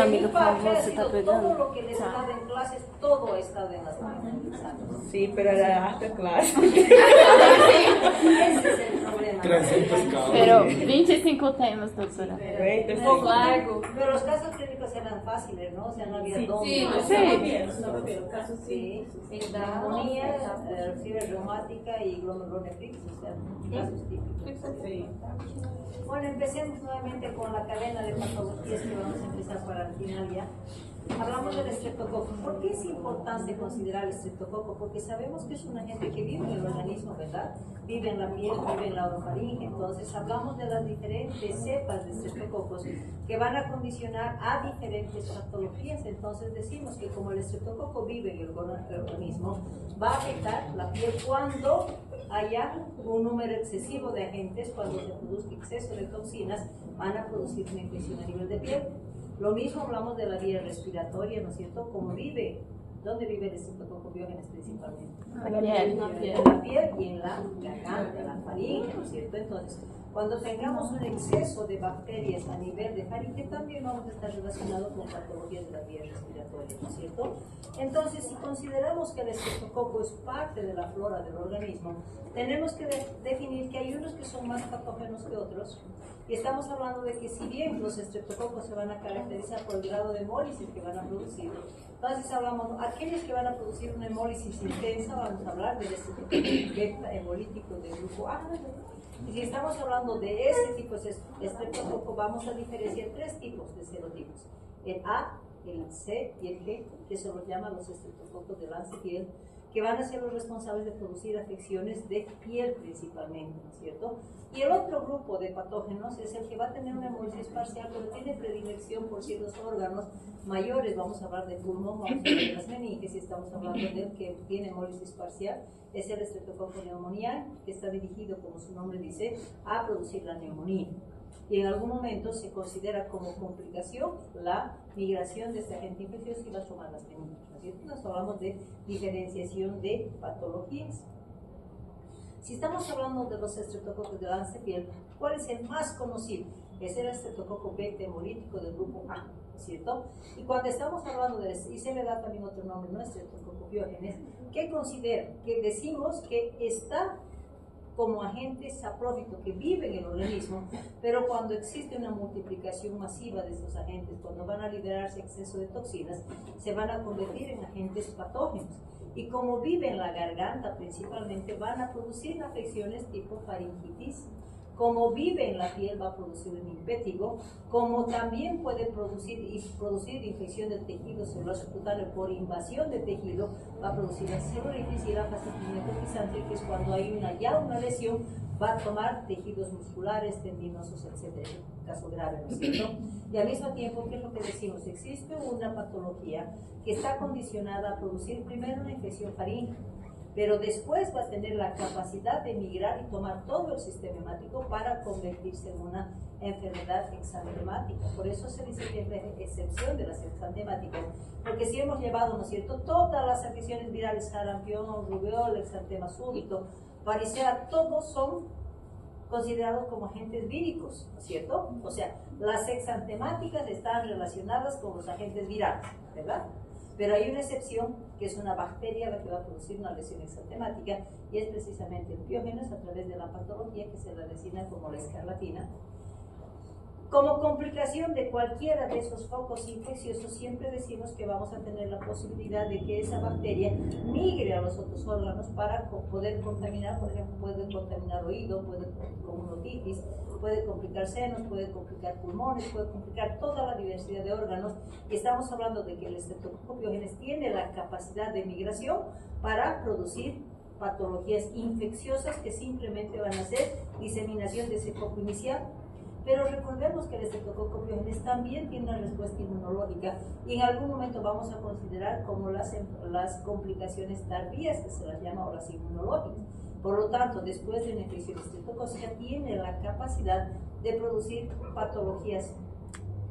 mi impacto ha se está sido pegando. todo lo que les ha dado en clases, todo ha estado en las manos. Sí, pero era hasta clase. Ese es el problema. 300 casos. Pero 25 temas, doutora. Veinte, Poco sí. largo. Pero los casos clínicos eran fáciles, ¿no? O sea, no había todo. Sí, Sí, neumonía, fiebre reumática y glomerulonefritis, o sea, casos típicos. Sí. Bueno, empecemos nuevamente con la cadena de patologías que vamos a empezar para el final ya. Hablamos del estreptococo. ¿Por qué es importante considerar el estreptococo? Porque sabemos que es un agente que vive en el organismo, ¿verdad? Vive en la piel, vive en la orofaringe. Entonces hablamos de las diferentes cepas de estreptococos que van a condicionar a diferentes patologías. Entonces decimos que como el estreptococo vive en el organismo, va a afectar la piel cuando haya un número excesivo de agentes, cuando se produzca exceso de toxinas, van a producir una infección a nivel de piel. Lo mismo hablamos de la vía respiratoria, ¿no es cierto? Como vive, ¿dónde vive el estreptococo biógenes principalmente? En la piel. En la piel y en la garganta, en la faringe, ¿no es cierto? Entonces, cuando tengamos un exceso de bacterias a nivel de faringe, también vamos a estar relacionados con patologías de la vía respiratoria, ¿no es cierto? Entonces, si consideramos que el estreptococo es parte de la flora del organismo, tenemos que definir que hay unos que son más patógenos que otros. Y estamos hablando de que si bien los estreptococos se van a caracterizar por el grado de hemólisis que van a producir, entonces hablamos, aquellos que van a producir una hemólisis intensa, vamos a hablar del estreptococo beta hemolítico del grupo A. Y si estamos hablando de ese tipo de estreptococo, vamos a diferenciar tres tipos de serotipos: el A, el C y el G, que se los llama los estreptococos de lance-piel, que van a ser los responsables de producir afecciones de piel principalmente, ¿no es cierto? Y el otro grupo de patógenos es el que va a tener una hemólisis parcial, pero tiene predilección por ciertos órganos mayores. Vamos a hablar del pulmón, vamos a hablar de las meninges, si estamos hablando del que tiene hemólisis parcial, es el estreptococo pneumoniae, que está dirigido, como su nombre dice, a producir la neumonía. Y en algún momento se considera como complicación la migración de este agente infeccioso y va a tomar las meninges, ¿no es cierto? Nos hablamos de diferenciación de patologías. Si estamos hablando de los estreptococos de lance-piel, ¿cuál es el más conocido? Es el estreptococo beta hemolítico del grupo A, ¿cierto? Y cuando estamos hablando de y se le da también otro nombre, no estreptococo biógenes, ¿qué considera? Que decimos que está como agente saprófito que vive en el organismo, pero cuando existe una multiplicación masiva de estos agentes, cuando van a liberarse exceso de toxinas, se van a convertir en agentes patógenos. Y como vive en la garganta principalmente, van a producir afecciones tipo faringitis. Como vive en la piel, va a producir un impétigo. Como también puede producir infección del tejido celular subcutáneo por invasión de tejido, va a producir la celulitis y la fascitis necrotizante, que es cuando hay ya una lesión, va a tomar tejidos musculares, tendinosos, etc. Caso grave, ¿no es cierto? Y al mismo tiempo, ¿qué es lo que decimos? Existe una patología que está condicionada a producir primero una infección faríngea, pero después va a tener la capacidad de migrar y tomar todo el sistema hemático para convertirse en una enfermedad exantemática. Por eso se dice que es la excepción de las exantemáticas, porque si hemos llevado, ¿no es cierto?, todas las afecciones virales, sarampión, rubiola, exantema súbito, varicela, todos son considerados como agentes víricos, ¿no es cierto? O sea, las exantemáticas están relacionadas con los agentes virales, ¿verdad? Pero hay una excepción, que es una bacteria la que va a producir una lesión exantemática, y es precisamente el biógenes a través de la patología que se la designa como la escarlatina. Como complicación de cualquiera de esos focos infecciosos, siempre decimos que vamos a tener la posibilidad de que esa bacteria migre a los otros órganos para poder contaminar. Por ejemplo, puede contaminar oído, puede con una otitis, puede complicar senos, puede complicar pulmones, puede complicar toda la diversidad de órganos. Y estamos hablando de que el estreptococo biógenes tiene la capacidad de migración para producir patologías infecciosas que simplemente van a ser diseminación de ese foco inicial. Pero recordemos que el estreptococo biógenes también tiene una respuesta inmunológica, y en algún momento vamos a considerar como las complicaciones tardías, que se las llama, o las inmunológicas. Por lo tanto, después de una infección estreptocócica, tiene la capacidad de producir patologías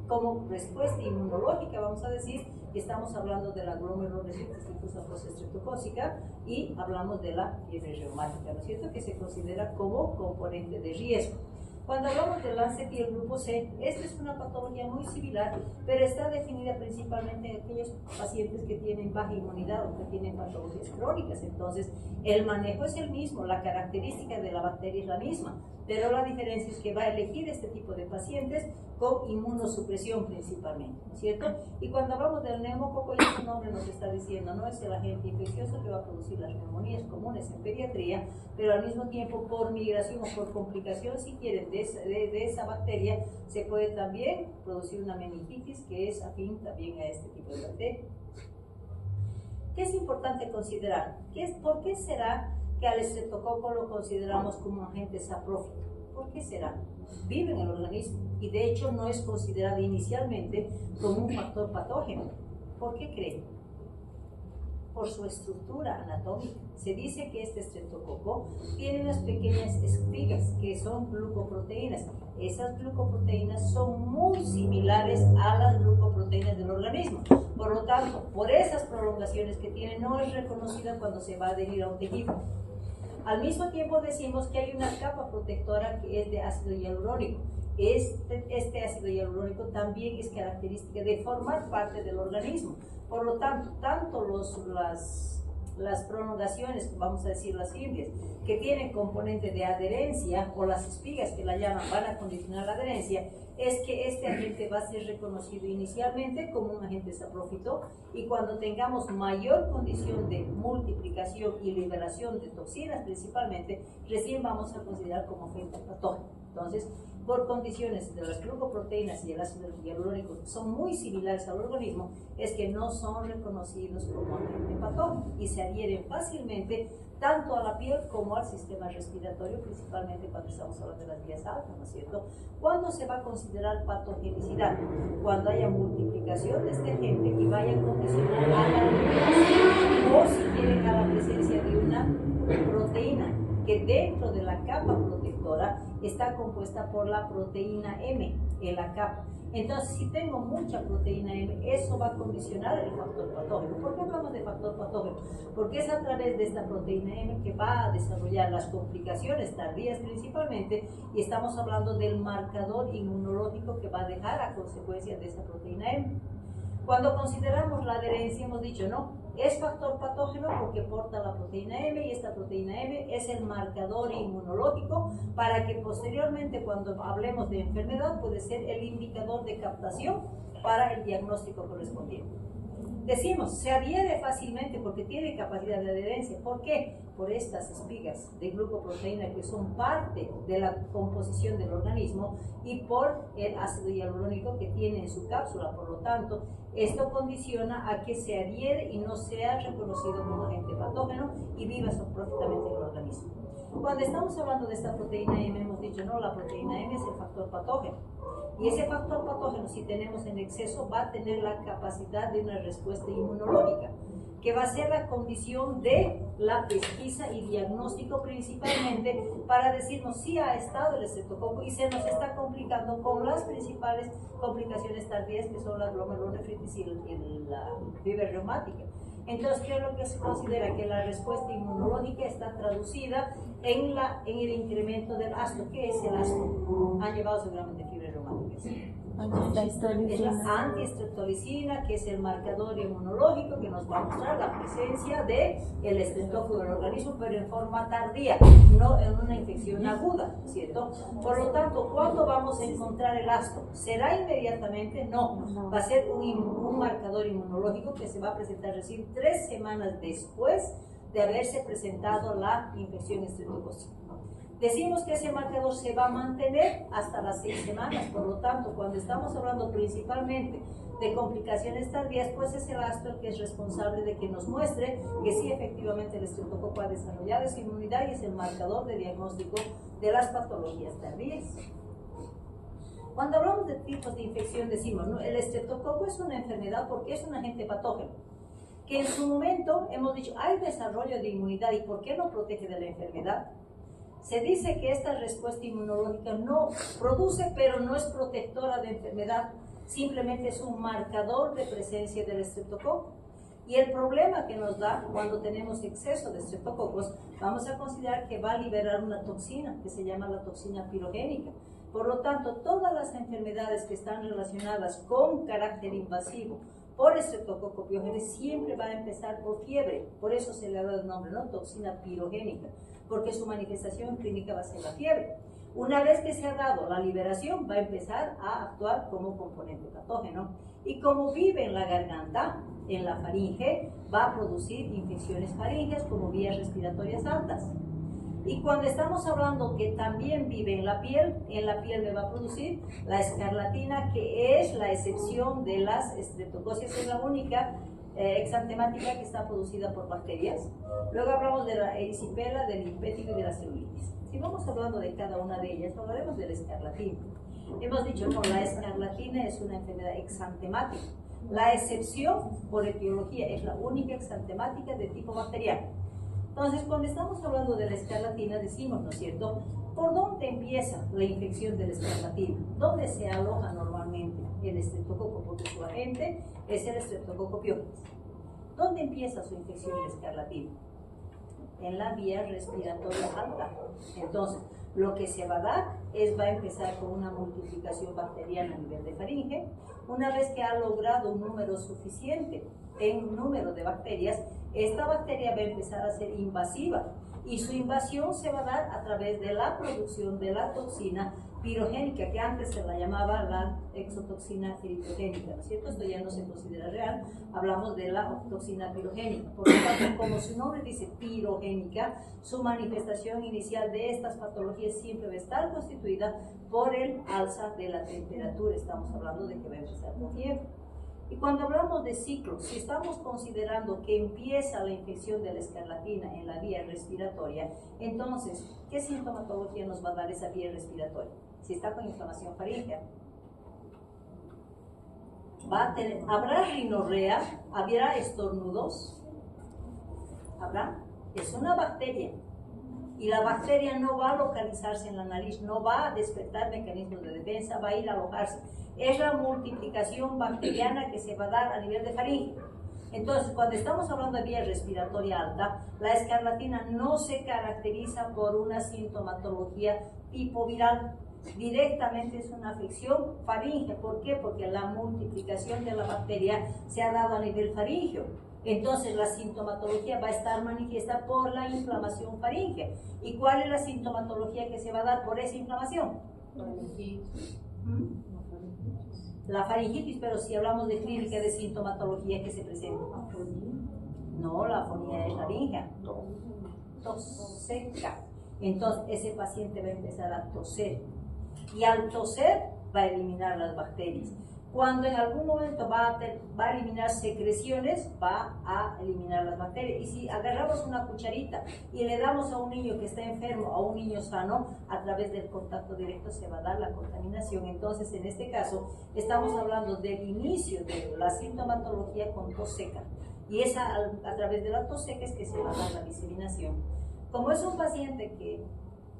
como respuesta inmunológica, vamos a decir, que estamos hablando de la glomerulonefritis difusa postestreptocócica y hablamos de la fiebre reumática, ¿no es cierto?, que se considera como componente de riesgo. Cuando hablamos del Lancet y el grupo C, esta es una patología muy similar, pero está definida principalmente en aquellos pacientes que tienen baja inmunidad o que tienen patologías crónicas. Entonces, el manejo es el mismo, la característica de la bacteria es la misma, pero la diferencia es que va a elegir este tipo de pacientes con inmunosupresión principalmente, ¿no es cierto? Y cuando hablamos del neumococo, ya su nombre nos está diciendo, no es el agente infeccioso que va a producir las neumonías comunes en pediatría, pero al mismo tiempo por migración o por complicación, si quieren, de esa bacteria, se puede también producir una meningitis que es afín también a este tipo de bacteria. ¿Qué es importante considerar? ¿Por qué será que al estreptococo lo consideramos como un agente saprófito? ¿Por qué será? Vive en el organismo y de hecho no es considerado inicialmente como un factor patógeno. ¿Por qué creen? Por su estructura anatómica. Se dice que este estreptococo tiene unas pequeñas espigas que son glucoproteínas. Esas glucoproteínas son muy similares a las glucoproteínas del organismo. Por lo tanto, por esas prolongaciones que tiene, no es reconocida cuando se va a adherir a un tejido. Al mismo tiempo decimos que hay una capa protectora que es de ácido hialurónico. Este ácido hialurónico también es característica de formar parte del organismo. Por lo tanto, tanto las prolongaciones, vamos a decir las fibras, que tienen componente de adherencia, o las espigas que la llaman, van a condicionar la adherencia, es que este agente va a ser reconocido inicialmente como un agente saprófito, y cuando tengamos mayor condición de multiplicación y liberación de toxinas principalmente, recién vamos a considerar como agente patógeno. Entonces, por condiciones de las glucoproteínas y el ácido hialurónico son muy similares al organismo, es que no son reconocidos como agente patógeno y se adhieren fácilmente tanto a la piel como al sistema respiratorio, principalmente cuando estamos hablando de las vías altas, ¿no es cierto? ¿Cuándo se va a considerar patogenicidad? Cuando haya multiplicación de este agente y vaya a condicionar a la liberación, o si quieren a la presencia de una proteína que dentro de la capa protectora está compuesta por la proteína M en la capa. Entonces, si tengo mucha proteína M, eso va a condicionar el factor patógeno. ¿Por qué hablamos de factor patógeno? Porque es a través de esta proteína M que va a desarrollar las complicaciones tardías principalmente, y estamos hablando del marcador inmunológico que va a dejar a consecuencia de esa proteína M. Cuando consideramos la adherencia, hemos dicho, no, es factor patógeno porque porta la proteína M, y esta proteína M es el marcador inmunológico para que posteriormente, cuando hablemos de enfermedad, puede ser el indicador de captación para el diagnóstico correspondiente. Decimos, se adhiere fácilmente porque tiene capacidad de adherencia. ¿Por qué? Por estas espigas de glucoproteína que son parte de la composición del organismo, y por el ácido hialurónico que tiene en su cápsula. Por lo tanto, esto condiciona a que se adhiere y no sea reconocido como agente patógeno y viva sapróficamente en el organismo. Cuando estamos hablando de esta proteína M, hemos dicho, no, la proteína M es el factor patógeno. Y ese factor patógeno, si tenemos en exceso, va a tener la capacidad de una respuesta inmunológica, que va a ser la condición de la pesquisa y diagnóstico principalmente, para decirnos si ha estado el estreptococo y se nos está complicando con las principales complicaciones tardías, que son la glomerulonefritis y la fiebre reumática. Entonces, ¿qué es lo que se considera? Que la respuesta inmunológica está traducida en el incremento del ácido. ¿Qué es el ácido? Han llevado seguramente fiebre reumática. ¿Sí? Es la antiestreptolicina, que es el marcador inmunológico que nos va a mostrar la presencia del estreptococo en el organismo, pero en forma tardía, no en una infección aguda, ¿cierto? Por lo tanto, ¿cuándo vamos a encontrar el ácido? ¿Será inmediatamente? No, va a ser un marcador inmunológico que se va a presentar recién 3 semanas después de haberse presentado la infección estreptocócica. Decimos que ese marcador se va a mantener hasta las 6 semanas, por lo tanto, cuando estamos hablando principalmente de complicaciones tardías, pues es el ácido que es responsable de que nos muestre que sí, efectivamente, el estreptococo ha desarrollado esa inmunidad, y es el marcador de diagnóstico de las patologías tardías. Cuando hablamos de tipos de infección, decimos, ¿no? El estreptococo es una enfermedad porque es un agente patógeno, que en su momento hemos dicho, hay desarrollo de inmunidad, ¿y por qué no protege de la enfermedad? Se dice que esta respuesta inmunológica no produce, pero no es protectora de enfermedad, simplemente es un marcador de presencia del estreptococo. Y el problema que nos da cuando tenemos exceso de estreptococos, vamos a considerar que va a liberar una toxina que se llama la toxina pirogénica. Por lo tanto, todas las enfermedades que están relacionadas con carácter invasivo por estreptococo pirógenes siempre va a empezar por fiebre. Por eso se le ha dado el nombre, ¿no? Toxina pirogénica, porque su manifestación clínica va a ser la fiebre. Una vez que se ha dado la liberación, va a empezar a actuar como componente patógeno. Y como vive en la garganta, en la faringe, va a producir infecciones faríngeas como vías respiratorias altas. Y cuando estamos hablando que también vive en la piel me va a producir la escarlatina, que es la excepción de las estreptococias, es la única exantemática que está producida por bacterias. Luego hablamos de la erisipela, del linfético y de la celulitis. Si vamos hablando de cada una de ellas, hablaremos de la escarlatina. Hemos dicho, no, la escarlatina es una enfermedad exantemática. La excepción por etiología es la única exantemática de tipo bacteriano. Entonces, cuando estamos hablando de la escarlatina, decimos, ¿no es cierto?, ¿por dónde empieza la infección de la escarlatina? ¿Dónde se aloja normalmente el estreptococo? Porque su agente es el estreptococo piógenes. ¿Dónde empieza su infección de la escarlatina? En la vía respiratoria alta. Entonces, lo que se va a dar va a empezar con una multiplicación bacteriana a nivel de faringe. Una vez que ha logrado un número suficiente en número de bacterias, esta bacteria va a empezar a ser invasiva y su invasión se va a dar a través de la producción de la toxina pirogénica, que antes se la llamaba la exotoxina eritrogénica, ¿no es cierto? Esto ya no se considera real, hablamos de la toxina pirogénica. Por lo tanto, como su nombre dice pirogénica, su manifestación inicial de estas patologías siempre va a estar constituida por el alza de la temperatura. Estamos hablando de que va a empezar con fiebre. Y cuando hablamos de ciclos, si estamos considerando que empieza la infección de la escarlatina en la vía respiratoria, entonces, ¿qué sintomatología nos va a dar esa vía respiratoria? Si está con inflamación faríngea, ¿habrá rinorrea? ¿Habrá estornudos? ¿Habrá? Es una bacteria. Y la bacteria no va a localizarse en la nariz, no va a despertar mecanismos de defensa, va a ir a alojarse. Es la multiplicación bacteriana que se va a dar a nivel de faringe. Entonces, cuando estamos hablando de vía respiratoria alta, la escarlatina no se caracteriza por una sintomatología tipo viral. Directamente es una afección faríngea. ¿Por qué? Porque la multiplicación de la bacteria se ha dado a nivel faríngeo. Entonces la sintomatología va a estar manifiesta por la inflamación faríngea. ¿Y cuál es la sintomatología que se va a dar por esa inflamación? La faringitis, pero si hablamos de clínica de sintomatología que se presenta. No, la afonía es faríngea. Tos seca. Entonces ese paciente va a empezar a toser. Y al toser va a eliminar las bacterias. Cuando en algún momento va a eliminar secreciones, va a eliminar las bacterias. Y si agarramos una cucharita y le damos a un niño que está enfermo, a un niño sano, a través del contacto directo se va a dar la contaminación. Entonces, en este caso, estamos hablando del inicio de la sintomatología con tos seca. Y es a través de la tos seca es que se va a dar la diseminación. Como es un paciente que...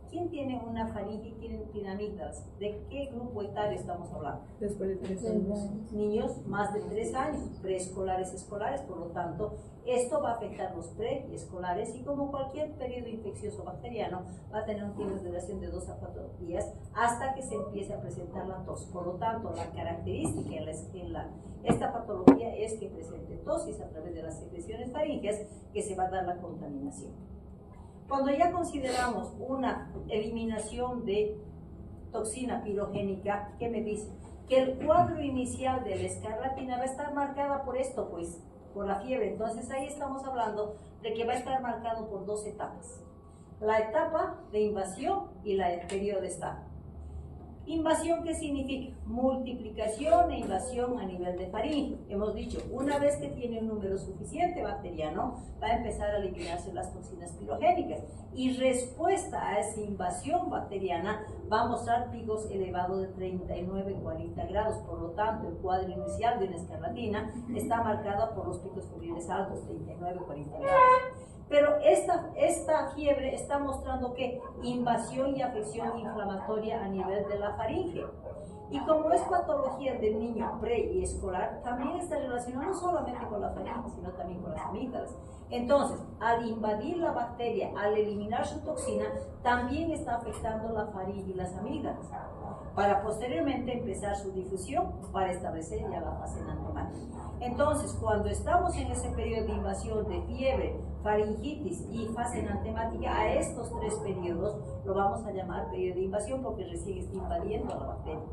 ¿Quién tiene una faringe y quién tiene amígdalas? ¿De qué grupo etario estamos hablando? Después de 3 años. Niños más de 3 años, preescolares, escolares, por lo tanto, esto va a afectar los pre y escolares, y como cualquier periodo infeccioso bacteriano, va a tener un tiempo de duración de 2 a 4 días hasta que se empiece a presentar la tos. Por lo tanto, la característica esta patología es que presente tosis a través de las secreciones faríngeas, que se va a dar la contaminación. Cuando ya consideramos una eliminación de toxina pirogénica, ¿qué me dice? Que el cuadro inicial de la escarlatina va a estar marcada por esto, pues, por la fiebre. Entonces ahí estamos hablando de que va a estar marcado por 2 etapas. La etapa de invasión y el periodo de estado. Invasión, ¿qué significa? Multiplicación e invasión a nivel de faringe. Hemos dicho, una vez que tiene un número suficiente bacteriano, va a empezar a eliminarse las toxinas pirogénicas. Y respuesta a esa invasión bacteriana va a mostrar picos elevados de 39-40 grados. Por lo tanto, el cuadro inicial de una escarlatina está marcado por los picos febriles altos, 39-40 grados. Pero esta fiebre está mostrando que invasión y afección inflamatoria a nivel de la faringe. Y como es patología del niño pre y escolar, también está relacionado no solamente con la faringe, sino también con las amígdalas. Entonces, al invadir la bacteria, al eliminar su toxina, también está afectando la faringe y las amígdalas, para posteriormente empezar su difusión para establecer ya la fase enantemática. Entonces, cuando estamos en ese periodo de invasión de fiebre, faringitis y fase enantemática, a estos tres periodos lo vamos a llamar periodo de invasión porque recién está invadiendo a la bacteria.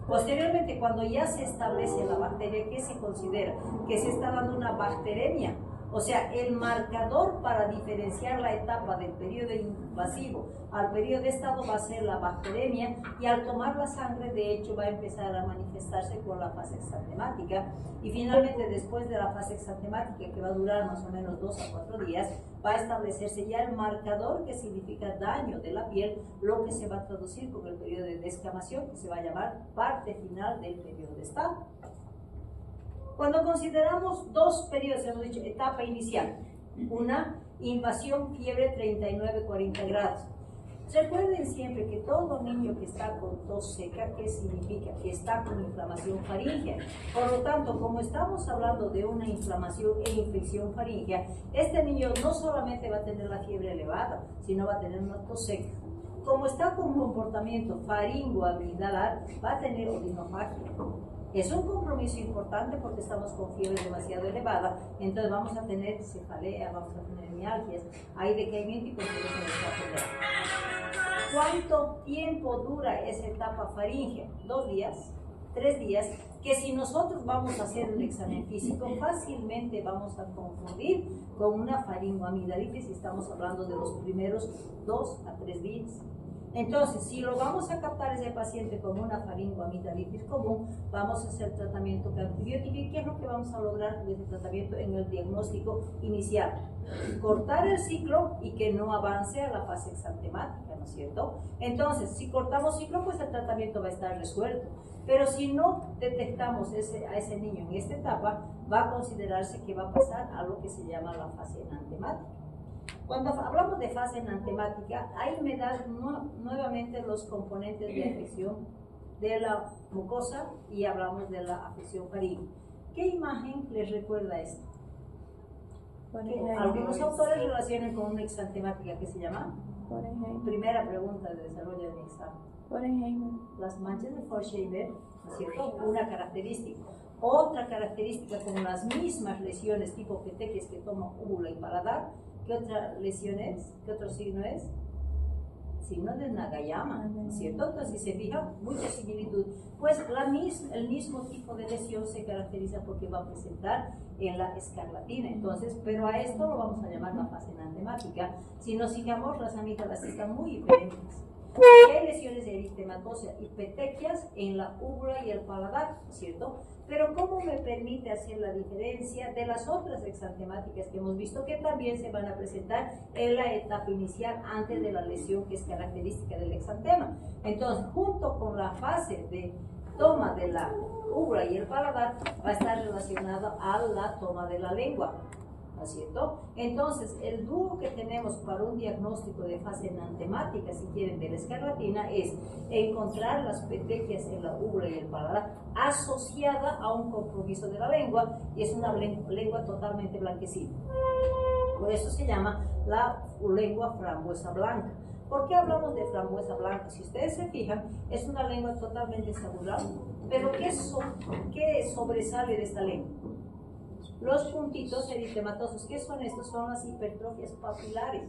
Posteriormente, cuando ya se establece la bacteria, ¿qué se considera? Que se está dando una bacteremia. O sea, el marcador para diferenciar la etapa del periodo invasivo al periodo de estado va a ser la bacteremia, y al tomar la sangre, de hecho, va a empezar a manifestarse con la fase exantemática, y finalmente después de la fase exantemática, que va a durar más o menos 2 a 4 días, va a establecerse ya el marcador que significa daño de la piel, lo que se va a traducir con el periodo de descamación, que se va a llamar parte final del periodo de estado. Cuando consideramos dos periodos, hemos dicho etapa inicial, una invasión fiebre 39-40 grados. Recuerden siempre que todo niño que está con tos seca, ¿qué significa? Que está con inflamación faríngea. Por lo tanto, como estamos hablando de una inflamación e infección faríngea, este niño no solamente va a tener la fiebre elevada, sino va a tener una tos seca. Como está con un comportamiento faringoamigdalar, va a tener odinofagia. Es un compromiso importante porque estamos con fiebre demasiado elevada, entonces vamos a tener cefalea, vamos a tener mialgias, hay decaimiento y compromiso de esta. ¿Cuánto tiempo dura esa etapa faríngea? 2 días, 3 días, que si nosotros vamos a hacer un examen físico, fácilmente vamos a confundir con una faringoamigdalitis y estamos hablando de los primeros 2 a 3 días. Entonces, si lo vamos a captar ese paciente como una faringoamigdalitis común, vamos a hacer tratamiento con antibiótico. ¿Y qué es lo que vamos a lograr con ese tratamiento en el diagnóstico inicial? Cortar el ciclo y que no avance a la fase exantemática, ¿no es cierto? Entonces, si cortamos ciclo, pues el tratamiento va a estar resuelto. Pero si no detectamos a ese niño en esta etapa, va a considerarse que va a pasar a lo que se llama la fase enantemática. Cuando hablamos de fase enantemática, ahí me dan nuevamente los componentes de afección de la mucosa y hablamos de la afección faríngea. ¿Qué imagen les recuerda esto? Algunos autores relacionan con una exantemática que se llama. Primera pregunta de desarrollo de mi examen. Las manchas de Forsheimer, ¿no es cierto? Una característica. Otra característica con las mismas lesiones tipo petequias que toma úvula y paladar. ¿Qué otra lesión es? ¿Qué otro signo es? Signo de Nagayama, ¿no es cierto? Entonces, si se fija, mucha similitud. Pues el mismo tipo de lesión se caracteriza porque va a presentar en la escarlatina. Entonces, pero a esto lo vamos a llamar la fase enantemática. Si nos fijamos, las amígdalas están muy diferentes. Hay lesiones de eritematosa y petequias en la úvula y el paladar, ¿no es cierto? Pero ¿cómo me permite hacer la diferencia de las otras exantemáticas que hemos visto que también se van a presentar en la etapa inicial antes de la lesión que es característica del exantema? Entonces, junto con la fase de toma de la úvula y el paladar, va a estar relacionada a la toma de la lengua, ¿no es cierto? Entonces, el dúo que tenemos para un diagnóstico de fase enantemática, si quieren, de la escarlatina, es encontrar las petequias en la úvula y el paladar asociada a un compromiso de la lengua, y es una lengua totalmente blanquecina. Por eso se llama la lengua frambuesa blanca. ¿Por qué hablamos de frambuesa blanca? Si ustedes se fijan, es una lengua totalmente saturada. Pero ¿qué sobresale de esta lengua? Los puntitos eritematosos. ¿Qué son estos? Son las hipertrofias papilares.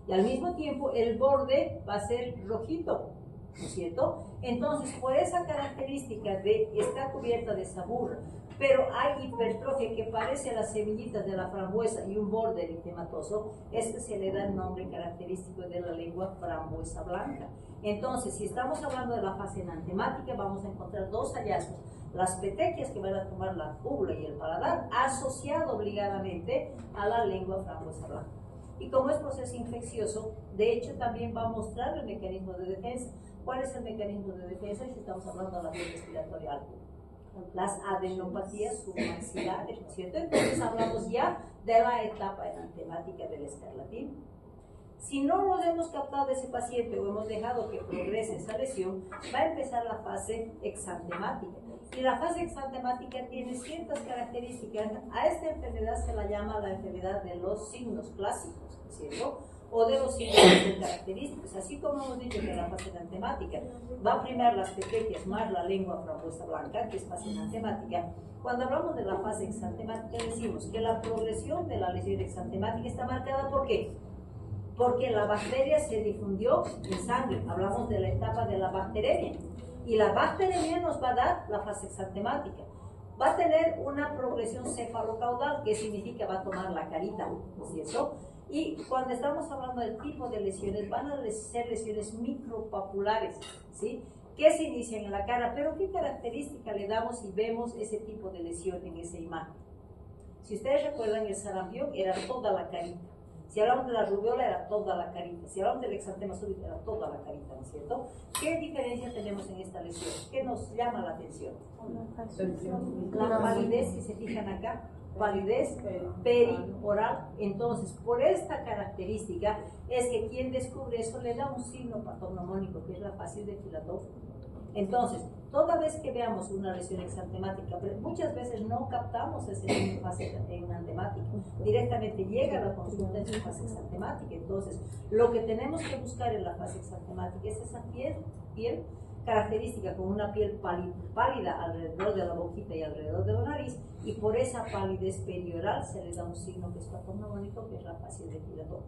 Y al mismo tiempo el borde va a ser rojito, ¿no es cierto? Entonces, por esa característica de estar cubierta de saburra, pero hay hipertrofia que parece las semillitas de la frambuesa y un borde eritematoso, se le da el nombre característico de la lengua frambuesa blanca. Entonces, si estamos hablando de la fase enantemática, vamos a encontrar dos hallazgos. Las petequias que van a tomar la úvula y el paladar, asociado obligadamente a la lengua frambuesa blanca. Y como es proceso infeccioso, de hecho también va a mostrar el mecanismo de defensa. ¿Cuál es el mecanismo de defensa? Si estamos hablando de la vía respiratoria alta. las adenopatías submaxilares, ¿no es cierto? Entonces hablamos ya de la etapa enantemática del escarlatina. Si no nos hemos captado de ese paciente o hemos dejado que progrese esa lesión, va a empezar la fase exantemática. Y la fase exantemática tiene ciertas características. A esta enfermedad se la llama la enfermedad de los signos clásicos, ¿no es cierto? O de los signos característicos. Así como hemos dicho que la fase enantemática va a primar las petequias más la lengua frambuesa blanca, que es fase enantemática. Cuando hablamos de la fase exantemática decimos que la progresión de la lesión exantemática está marcada ¿por qué? Porque la bacteria se difundió en sangre. Hablamos de la etapa de la bacteremia. Y la bacteremia nos va a dar la fase exantemática. Va a tener una progresión cefalocaudal, que significa va a tomar la carita, ¿no es cierto? Y cuando estamos hablando del tipo de lesiones, van a ser lesiones micropapulares, ¿sí? Que se inician en la cara. Pero ¿qué característica le damos si vemos ese tipo de lesión en esa imagen? Si ustedes recuerdan, el sarampión era toda la carita. Si hablamos de la rubiola era toda la carita. Si hablamos del exantema súbito era toda la carita, ¿no es cierto? ¿Qué diferencia tenemos en esta lesión? ¿Qué nos llama la atención? La palidez, si se fijan acá, palidez perioral. Entonces, por esta característica es que quien descubre eso le da un signo patognomónico, que es la fase de Filatov. Entonces, toda vez que veamos una lesión exantemática, muchas veces no captamos ese signo de fase enantemática, directamente llega a la consulta en su fase exantemática. Entonces, lo que tenemos que buscar en la fase exantemática es esa piel característica, con una piel pálida alrededor de la boquita y alrededor de la nariz, y por esa palidez perioral se le da un signo que es patognomónico, que es la fase de Filatov,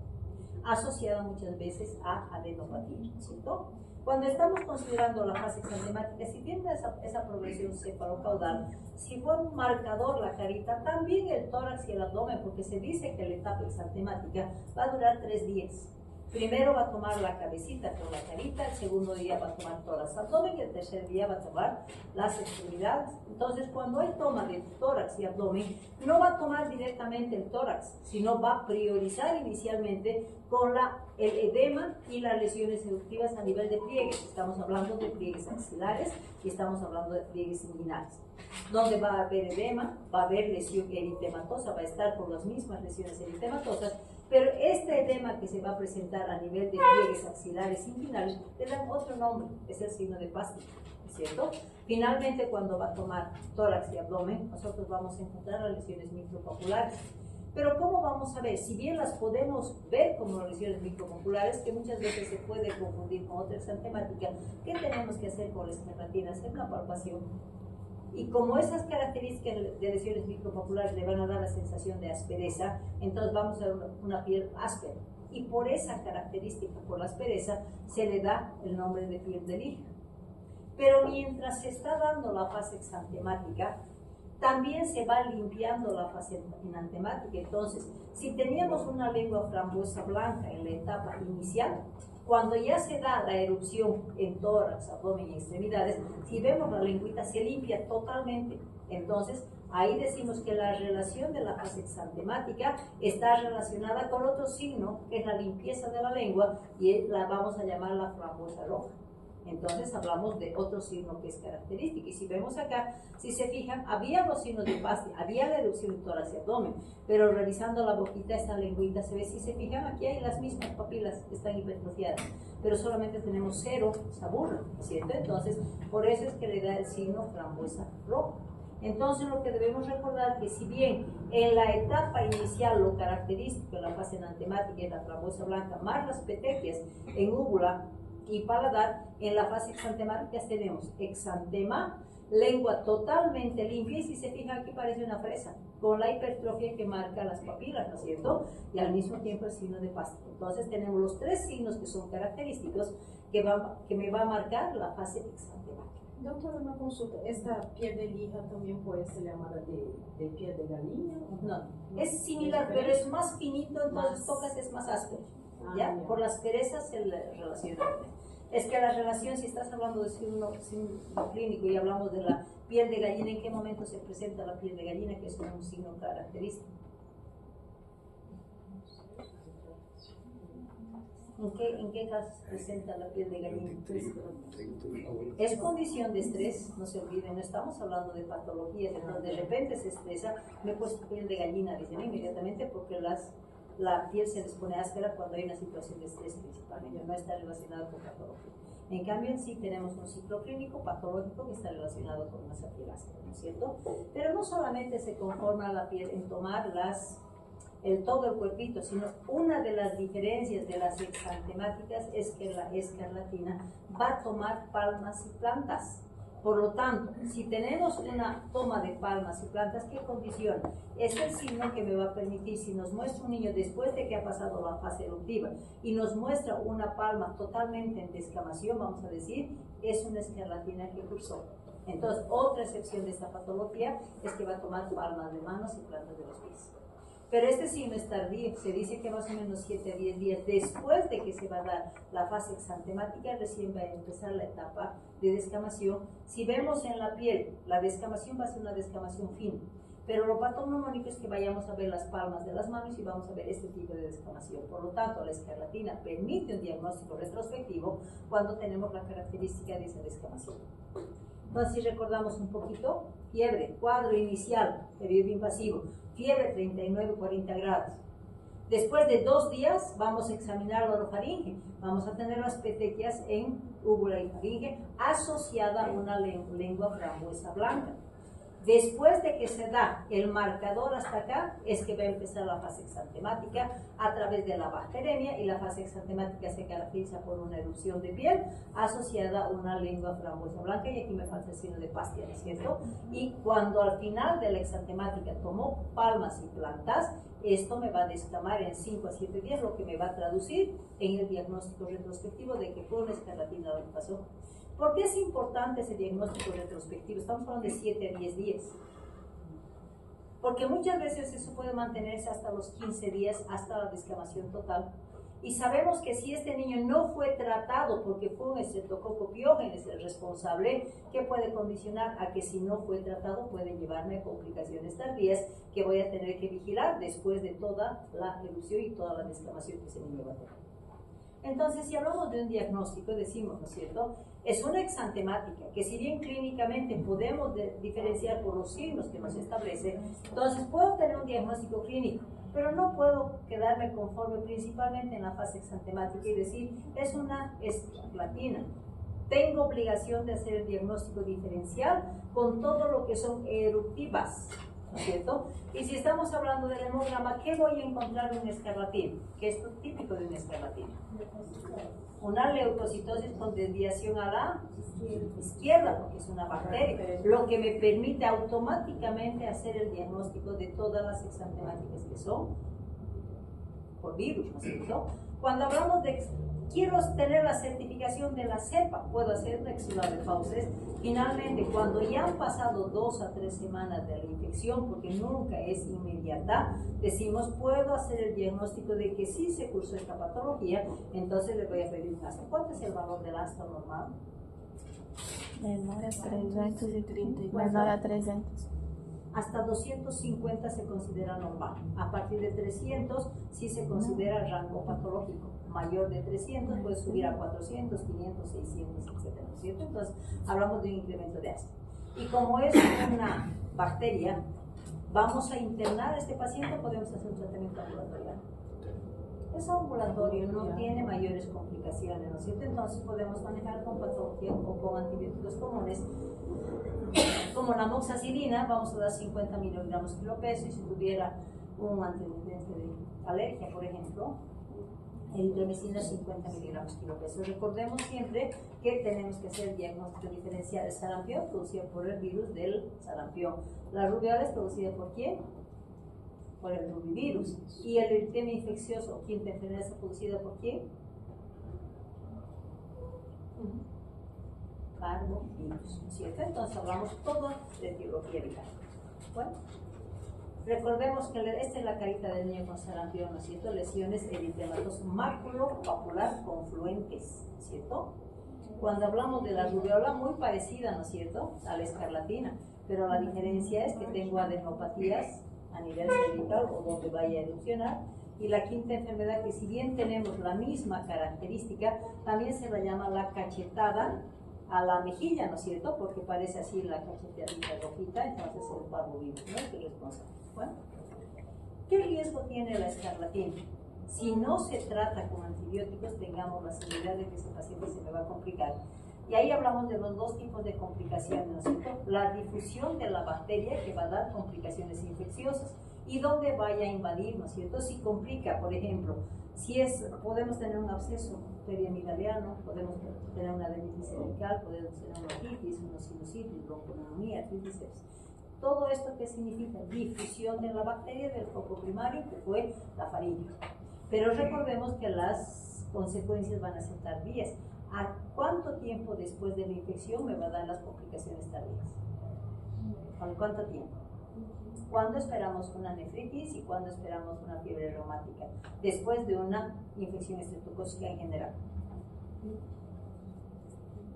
asociada muchas veces a adenopatía, ¿cierto? Cuando estamos considerando la fase exantemática, si tiene esa progresión cefalocaudal, si fue un marcador la carita, también el tórax y el abdomen, porque se dice que la etapa exantemática va a durar 3 días. Primero va a tomar la cabecita con la carita, el segundo día va a tomar tórax, abdomen, y el tercer día va a tomar las extremidades. Entonces, cuando hay toma de tórax y abdomen, no va a tomar directamente el tórax, sino va a priorizar inicialmente con el edema y las lesiones eruptivas a nivel de pliegues. Estamos hablando de pliegues axilares y estamos hablando de pliegues inguinales. Donde va a haber edema, va a haber lesión eritematosa, va a estar por las mismas lesiones eritematosas, pero este edema que se va a presentar a nivel de pliegues axilares inguinales le dan otro nombre, es el signo de Pastick, ¿cierto? Finalmente, cuando va a tomar tórax y abdomen, nosotros vamos a encontrar las lesiones micropapulares. Pero ¿cómo vamos a ver? Si bien las podemos ver como lesiones micropapulares, que muchas veces se puede confundir con otra exantemática, ¿qué tenemos que hacer con la escarlatina? Hacer una palpación. Y como esas características de lesiones micropapulares le van a dar la sensación de aspereza, entonces vamos a ver una piel áspera. Y por esa característica, por la aspereza, se le da el nombre de piel de lija. Pero mientras se está dando la fase exantemática, también se va limpiando la fase enantemática. Entonces, si teníamos una lengua frambuesa blanca en la etapa inicial, cuando ya se da la erupción en tórax, abdomen y extremidades, si vemos la lengüita se limpia totalmente. Entonces, ahí decimos que la relación de la fase exantemática está relacionada con otro signo, que es la limpieza de la lengua, y la vamos a llamar la frambuesa roja. Entonces hablamos de otro signo que es característico. Y si vemos acá, si se fijan, había los signos de Pastick, había la erupción en tórax y abdomen, pero revisando la boquita, esta lengüita se ve, si se fijan, aquí hay las mismas papilas que están hipertrofiadas, pero solamente tenemos 0 sabor, ¿cierto? Entonces, por eso es que le da el signo frambuesa roja. Entonces, lo que debemos recordar que si bien en la etapa inicial lo característico en la fase enantemática es la frambuesa blanca más las petequias en úvula y paladar, en la fase exantemática tenemos exantema, lengua totalmente limpia, y si se fijan aquí parece una fresa, con la hipertrofia que marca las papilas, ¿no es cierto? Y al mismo tiempo el signo de Pastick. Entonces tenemos los 3 signos que son característicos que me va a marcar la fase exantemática. Doctora, una consulta, ¿esta piel de lija también puede ser llamada de piel de gallina? No, es similar, pero es más finito, entonces tocas es más áspero, ¿ya? Por las perezas se relaciona. Es que la relación, si estás hablando de signo clínico y hablamos de la piel de gallina, ¿en qué momento se presenta la piel de gallina, que es un signo característico? ¿En qué caso se presenta la piel de gallina? Es condición de estrés, no se olviden, no estamos hablando de patologías, entonces de repente se estresa, me he puesto piel de gallina, dicen inmediatamente, porque la piel se les pone áspera cuando hay una situación de estrés principalmente, no está relacionado con patología. En cambio, sí tenemos un ciclo clínico patológico que está relacionado con una piel áspera, ¿no es cierto? Pero no solamente se conforma la piel en tomar todo el cuerpito, sino una de las diferencias de las exantemáticas es que la escarlatina va a tomar palmas y plantas. Por lo tanto, si tenemos una toma de palmas y plantas, ¿qué condición? Es el signo que me va a permitir, si nos muestra un niño después de que ha pasado la fase eruptiva y nos muestra una palma totalmente en descamación, vamos a decir, es una escarlatina que cursó. Entonces, otra excepción de esta patología es que va a tomar palmas de manos y plantas de los pies. Pero este signo es tardío, se dice que más o menos 7 a 10 días después de que se va a dar la fase exantemática, recién va a empezar la etapa de descamación. Si vemos en la piel, la descamación va a ser una descamación fina, pero lo patognomónico es que vayamos a ver las palmas de las manos y vamos a ver este tipo de descamación. Por lo tanto, la escarlatina permite un diagnóstico retrospectivo cuando tenemos la característica de esa descamación. Entonces, si recordamos un poquito, fiebre, cuadro inicial, periodo invasivo, fiebre 39-40 grados. Después de 2 días vamos a examinar la orofaringe. Vamos a tener las petequias en úvula y faringe asociada a una lengua frambuesa blanca. Después de que se da el marcador hasta acá, es que va a empezar la fase exantemática a través de la bacteremia, y la fase exantemática se caracteriza por una erupción de piel asociada a una lengua frambuesa blanca, y aquí me falta el signo de Pastia, ¿no es cierto? Y cuando al final de la exantemática tomó palmas y plantas, esto me va a descamar en 5 a 7 días, lo que me va a traducir en el diagnóstico retrospectivo de que fue una escarlatina lo que pasó. ¿Por qué es importante ese diagnóstico retrospectivo? Estamos hablando de 7 a 10 días. Porque muchas veces eso puede mantenerse hasta los 15 días, hasta la descamación total. Y sabemos que si este niño no fue tratado porque fue un estreptococo piógenes el responsable, que puede condicionar a que si no fue tratado puede llevarme a complicaciones tardías que voy a tener que vigilar después de toda la erupción y toda la descamación que ese niño va a tener. Entonces, si hablamos de un diagnóstico, decimos, ¿no es cierto? Es una exantemática, que si bien clínicamente podemos diferenciar por los signos que nos establece, entonces puedo tener un diagnóstico clínico, pero no puedo quedarme conforme principalmente en la fase exantemática y decir, es una escarlatina. Tengo obligación de hacer el diagnóstico diferencial con todo lo que son eruptivas, ¿no es cierto? Y si estamos hablando del hemograma, ¿qué voy a encontrar en un escarlatina? ¿Qué es lo típico de una escarlatina? Una leucocitosis con desviación a la izquierda, porque es una bacteria, lo que me permite automáticamente hacer el diagnóstico de todas las exantemáticas que son por virus, ¿no es cierto? Cuando hablamos de quiero tener la certificación de la cepa, puedo hacer una exudado de fauces. Finalmente, cuando ya han pasado 2 a 3 semanas de la infección, porque nunca es inmediata, decimos, puedo hacer el diagnóstico de que sí se cursó esta patología, entonces le voy a pedir un asta. ¿Cuánto es el valor del asta normal? Menor a 330, menor a 300. Hasta 250 se considera normal. A partir de 300 sí se considera rango patológico. Mayor de 300 puede subir a 400, 500, 600, etc. ¿Cierto? Entonces hablamos de un incremento de asta. Y como es una bacteria, vamos a internar a este paciente, podemos hacer un tratamiento ambulatorial. Es ambulatorio, no tiene mayores complicaciones, ¿no es cierto? Entonces podemos manejar con patología o con antibióticos comunes, como la moxacilina, vamos a dar 50 miligramos kilopeso, y si tuviera un antecedente de alergia, por ejemplo, eritromicina 50 miligramos kilopeso. Recordemos siempre que tenemos que hacer el diagnóstico diferencial. El sarampión producido por el virus del sarampión. La rubiola es producida por ¿quién? Por el rubivirus. Y el eritema infeccioso o quinta enfermedad es producida por ¿quién? Parvovirus, ¿cierto? Entonces hablamos todo de etiología viral. Bueno, recordemos que esta es la carita del niño con sarampión, ¿no es cierto? Lesiones eritematosas maculopapular confluentes, ¿cierto? Cuando hablamos de la rubiola, muy parecida, ¿no es cierto?, a la escarlatina, pero la diferencia es que tengo adenopatías a nivel cervical o donde vaya a erupcionar, Y la quinta enfermedad, que si bien tenemos la misma característica, también se la llama la cachetada a la mejilla, ¿no es cierto? Porque parece así la cacheteadita rojita, entonces el parvovirus, ¿no? Es el responsable. Bueno, ¿qué riesgo tiene la escarlatina? Si no se trata con antibióticos, tengamos la seguridad de que ese paciente se me va a complicar. Y ahí hablamos de los dos tipos de complicaciones, ¿no es cierto? La difusión de la bacteria, que va a dar complicaciones infecciosas, y donde vaya a invadir, ¿no es cierto? Si complica, por ejemplo, podemos tener un absceso periamidaliano, podemos tener una dermitis cervical, podemos tener una otitis, una sinusitis, bronconeumonía, artritis sepsis. Todo esto, ¿qué significa? Difusión de la bacteria del foco primario, que fue la faringe. Pero recordemos que las consecuencias van a ser tardías. ¿A cuánto tiempo después de la infección me va a dar las complicaciones tardías? ¿Con cuánto tiempo? ¿Cuándo esperamos una nefritis y cuándo esperamos una fiebre reumática? Después de una infección estreptocócica en general.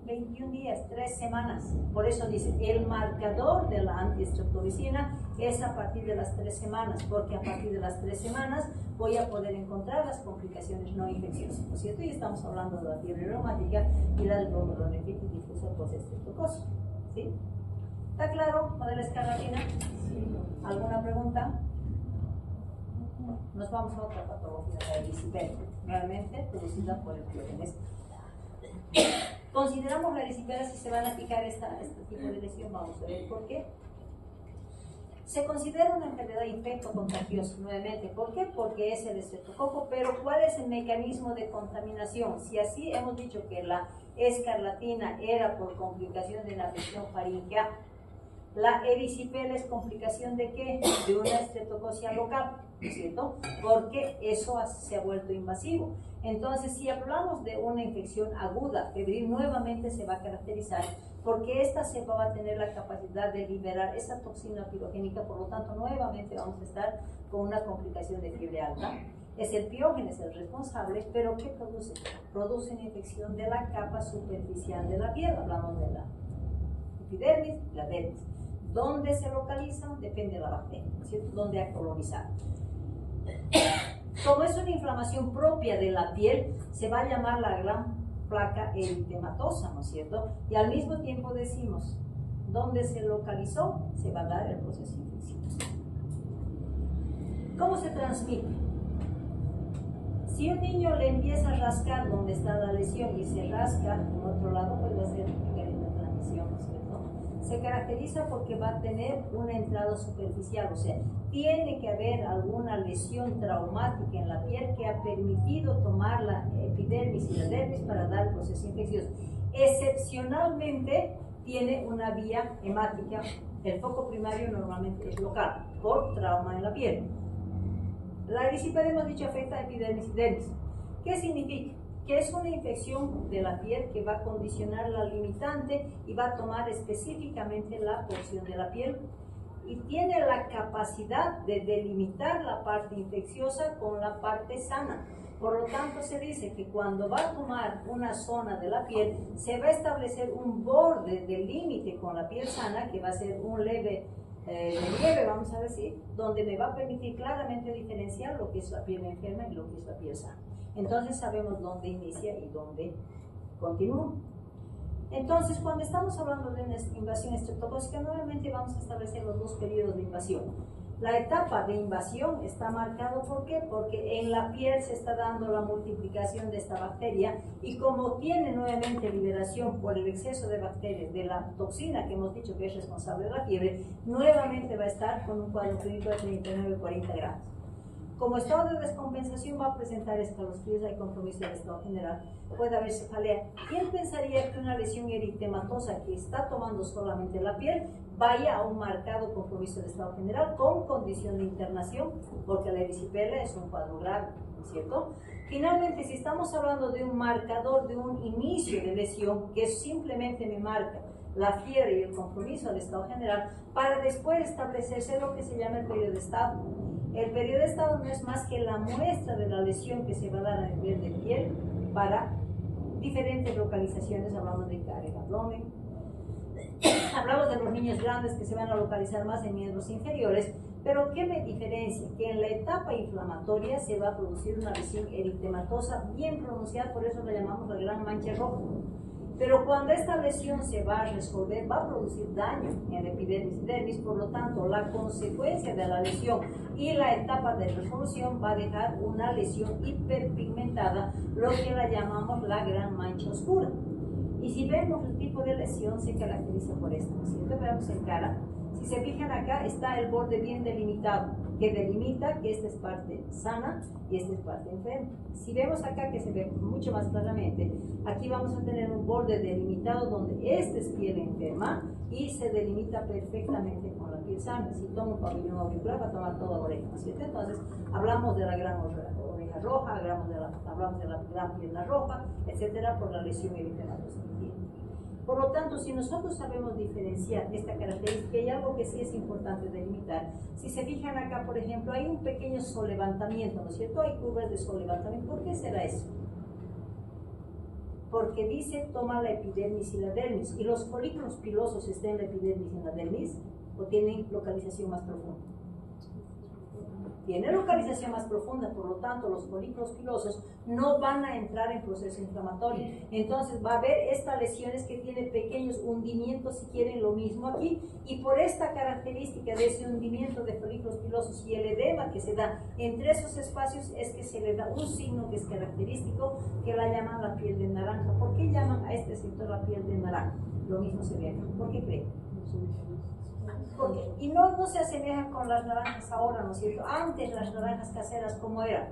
21 días, 3 semanas. Por eso dice, el marcador de la antiestreptomicina es a partir de las 3 semanas, porque a partir de las 3 semanas voy a poder encontrar las complicaciones no infecciosas, ¿no es cierto? Y estamos hablando de la fiebre reumática y la glomerulonefritis difusa postestreptocócica, ¿sí? ¿Está claro lo de la escarlatina? ¿Alguna pregunta? Nos vamos a otra patología, la erisipela, realmente producida por el piógenes. Consideramos la erisipela si se van a aplicar este tipo de lesión, vamos a ver por qué. Se considera una enfermedad infecto-contagiosa, nuevamente. ¿Por qué? Porque es el estreptococo, pero ¿cuál es el mecanismo de contaminación? Si así hemos dicho que la escarlatina era por complicación de la afección faríngea, la erisipela es complicación ¿de qué? De una estreptococia local, ¿no es cierto? Porque eso se ha vuelto invasivo. Entonces, si hablamos de una infección aguda, febril, nuevamente se va a caracterizar porque esta cepa va a tener la capacidad de liberar esa toxina pirogénica, por lo tanto, nuevamente vamos a estar con una complicación de fiebre alta. Es el piógenes el responsable, pero ¿qué produce? Produce una infección de la capa superficial de la piel, hablamos de la epidermis y la dermis. ¿Dónde se localizan? Depende de la bacteria, ¿cierto? ¿Dónde ha colonizado? Como es una inflamación propia de la piel, se va a llamar la gran placa eritematosa, ¿no es cierto? Y al mismo tiempo decimos, ¿dónde se localizó? Se va a dar el proceso infeccioso. ¿Cómo se transmite? Si un niño le empieza a rascar donde está la lesión y se rasca en otro lado, pues va a ser una transmisión, ¿no es cierto? Se caracteriza porque va a tener una entrada superficial, o sea, tiene que haber alguna lesión traumática en la piel que ha permitido tomar la epidermis y la dermis para dar el proceso infeccioso. Excepcionalmente tiene una vía hemática. El foco primario normalmente es local, por trauma en la piel. La erisipela, hemos dicho, afecta a epidermis y dermis. ¿Qué significa? Que es una infección de la piel que va a condicionar la limitante y va a tomar específicamente la porción de la piel y tiene la capacidad de delimitar la parte infecciosa con la parte sana. Por lo tanto, se dice que cuando va a tomar una zona de la piel, se va a establecer un borde de límite con la piel sana, que va a ser un leve relieve, vamos a decir, donde me va a permitir claramente diferenciar lo que es la piel enferma y lo que es la piel sana. Entonces sabemos dónde inicia y dónde continúa. Entonces, cuando estamos hablando de una invasión estreptocócica, nuevamente vamos a establecer los dos periodos de invasión. La etapa de invasión está marcado ¿por qué? Porque en la piel se está dando la multiplicación de esta bacteria y como tiene nuevamente liberación por el exceso de bacterias de la toxina que hemos dicho que es responsable de la fiebre, nuevamente va a estar con un cuadro clínico de 39-40 grados. Como estado de descompensación va a presentar escalofríos, hay compromiso del estado general, puede haber cefalea. ¿Quién pensaría que una lesión eritematosa que está tomando solamente la piel vaya a un marcado compromiso del estado general con condición de internación? Porque la erisipela es un cuadro grave, ¿cierto? Finalmente, si estamos hablando de un marcador de un inicio de lesión que simplemente me marca la fiebre y el compromiso del estado general, para después establecerse lo que se llama el periodo de estado. El periodo de estado no es más que la muestra de la lesión que se va a dar a nivel de piel para diferentes localizaciones. Hablamos de cara, el abdomen, hablamos de los niños grandes que se van a localizar más en miembros inferiores, Pero ¿qué me diferencia? Que en la etapa inflamatoria se va a producir una lesión eritematosa bien pronunciada, por eso la llamamos la gran mancha roja. Pero cuando esta lesión se va a resolver, va a producir daño en la epidermis y dermis, por lo tanto, la consecuencia de la lesión y la etapa de resolución va a dejar una lesión hiperpigmentada, lo que la llamamos la gran mancha oscura. Y si vemos el tipo de lesión, se caracteriza por esto, ¿no es cierto? Veamos en cara. Si se fijan acá, está el borde bien delimitado, que delimita que esta es parte sana y esta es parte enferma. Si vemos acá, que se ve mucho más claramente, aquí vamos a tener un borde delimitado donde esta es piel enferma y se delimita perfectamente con la piel sana. Si tomo un pabellón auricular, va a tomar toda la oreja, ¿no es cierto? Entonces, hablamos de la gran oreja roja, hablamos de la gran pierna roja, etcétera, por la lesión eritematosa que tiene. Por lo tanto, si nosotros sabemos diferenciar esta característica, y algo que sí es importante delimitar, si se fijan acá, por ejemplo, hay un pequeño solevantamiento, ¿no es cierto? Hay curvas de solevantamiento. ¿Por qué será eso? Porque dice, toma la epidermis y la dermis, y los folículos pilosos están en la epidermis y en la dermis, o tienen localización más profunda. Tiene localización más profunda, por lo tanto los folículos pilosos no van a entrar en proceso inflamatorio. Entonces va a haber estas lesiones que tienen pequeños hundimientos, si quieren lo mismo aquí, y por esta característica de ese hundimiento de folículos pilosos y el edema que se da entre esos espacios es que se le da un signo que es característico, que la llaman la piel de naranja. ¿Por qué llaman a este sector la piel de naranja? Lo mismo se ve acá. ¿Por qué creen? Y no se asemejan con las naranjas ahora, ¿no es cierto? Antes las naranjas caseras, ¿cómo eran?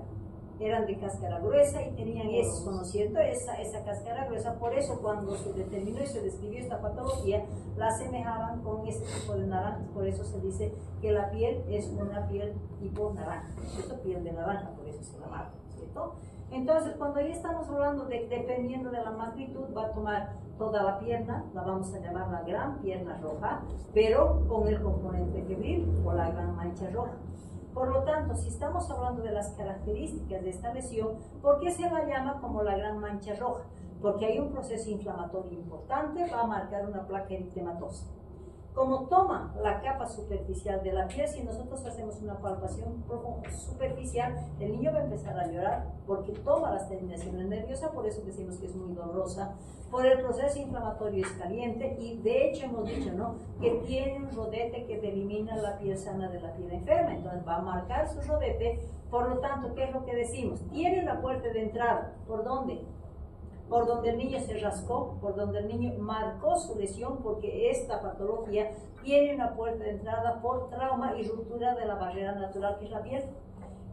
Eran de cáscara gruesa y tenían eso, ¿no es cierto? Esa cáscara gruesa. Por eso cuando se determinó y se describió esta patología, la asemejaban con ese tipo de naranjas. Por eso se dice que la piel es una piel tipo naranja, ¿no es cierto? Piel de naranja, por eso se la marca, ¿no es cierto? Entonces, cuando ya estamos hablando de, dependiendo de la magnitud, va a tomar toda la pierna, la vamos a llamar la gran pierna roja, pero con el componente febril o la gran mancha roja. Por lo tanto, si estamos hablando de las características de esta lesión, ¿por qué se la llama como la gran mancha roja? Porque hay un proceso inflamatorio importante, va a marcar una placa eritematosa. Como toma la capa superficial de la piel, si nosotros hacemos una palpación superficial, el niño va a empezar a llorar porque toma las terminaciones nerviosas, por eso decimos que es muy dolorosa, por el proceso inflamatorio es caliente y de hecho hemos dicho, ¿no?, que tiene un rodete que delimita la piel sana de la piel enferma, entonces va a marcar su rodete. Por lo tanto, ¿qué es lo que decimos? Tiene la puerta de entrada, ¿por dónde? Por donde el niño se rascó, por donde el niño marcó su lesión, porque esta patología tiene una puerta de entrada por trauma y ruptura de la barrera natural que es la piel.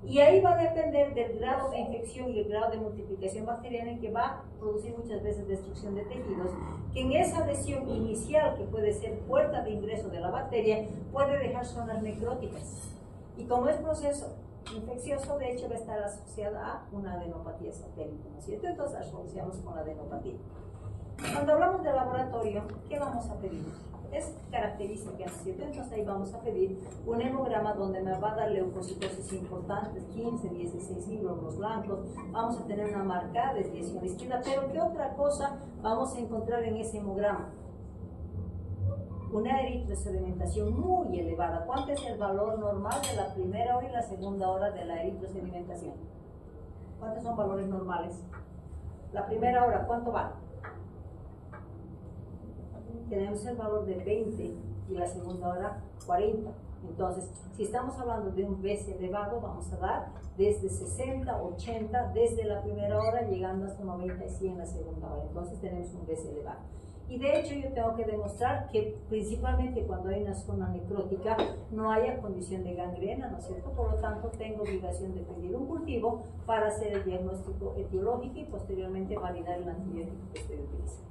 Y ahí va a depender del grado de infección y el grado de multiplicación bacteriana, que va a producir muchas veces destrucción de tejidos, que en esa lesión inicial, que puede ser puerta de ingreso de la bacteria, puede dejar zonas necróticas. Y como es proceso infeccioso, de hecho va a estar asociada a una adenopatía satélite, ¿no es cierto? Entonces asociamos con la adenopatía. Cuando hablamos de laboratorio, ¿qué vamos a pedir? Es característica, ¿no es cierto? Entonces ahí vamos a pedir un hemograma donde me va a dar leucocitosis importantes, 15, 16 glóbulos blancos, vamos a tener una marcada desviación a la izquierda, pero ¿qué otra cosa vamos a encontrar en ese hemograma? Una eritrosedimentación muy elevada. ¿Cuánto es el valor normal de la primera hora y la segunda hora de la eritrosedimentación? ¿Cuántos son valores normales? La primera hora, ¿cuánto va? Tenemos el valor de 20 y la segunda hora 40. Entonces, si estamos hablando de un BES elevado, vamos a dar desde 60, 80, desde la primera hora, llegando hasta 90 y 100 en la segunda hora. Entonces, tenemos un BES elevado. Y de hecho yo tengo que demostrar que principalmente cuando hay una zona necrótica no haya condición de gangrena, ¿no es cierto? Por lo tanto tengo obligación de pedir un cultivo para hacer el diagnóstico etiológico y posteriormente validar el antibiótico que estoy utilizando.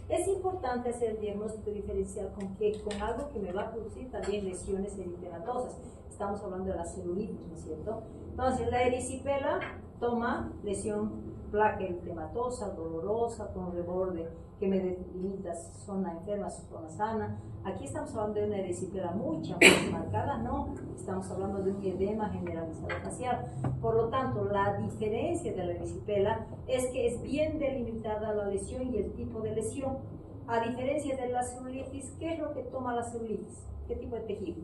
Es importante hacer el diagnóstico diferencial con algo que me va a producir también lesiones eritematosas. Estamos hablando de la celulitis, ¿no es cierto? Entonces la erisipela toma lesión placa eritematosa, dolorosa, con reborde que me delimita zona enferma, zona sana. Aquí estamos hablando de una erisipela mucho más marcada, no, estamos hablando de un edema generalizado facial. Por lo tanto, la diferencia de la erisipela es que es bien delimitada la lesión y el tipo de lesión. A diferencia de la celulitis, ¿qué es lo que toma la celulitis? ¿Qué tipo de tejido?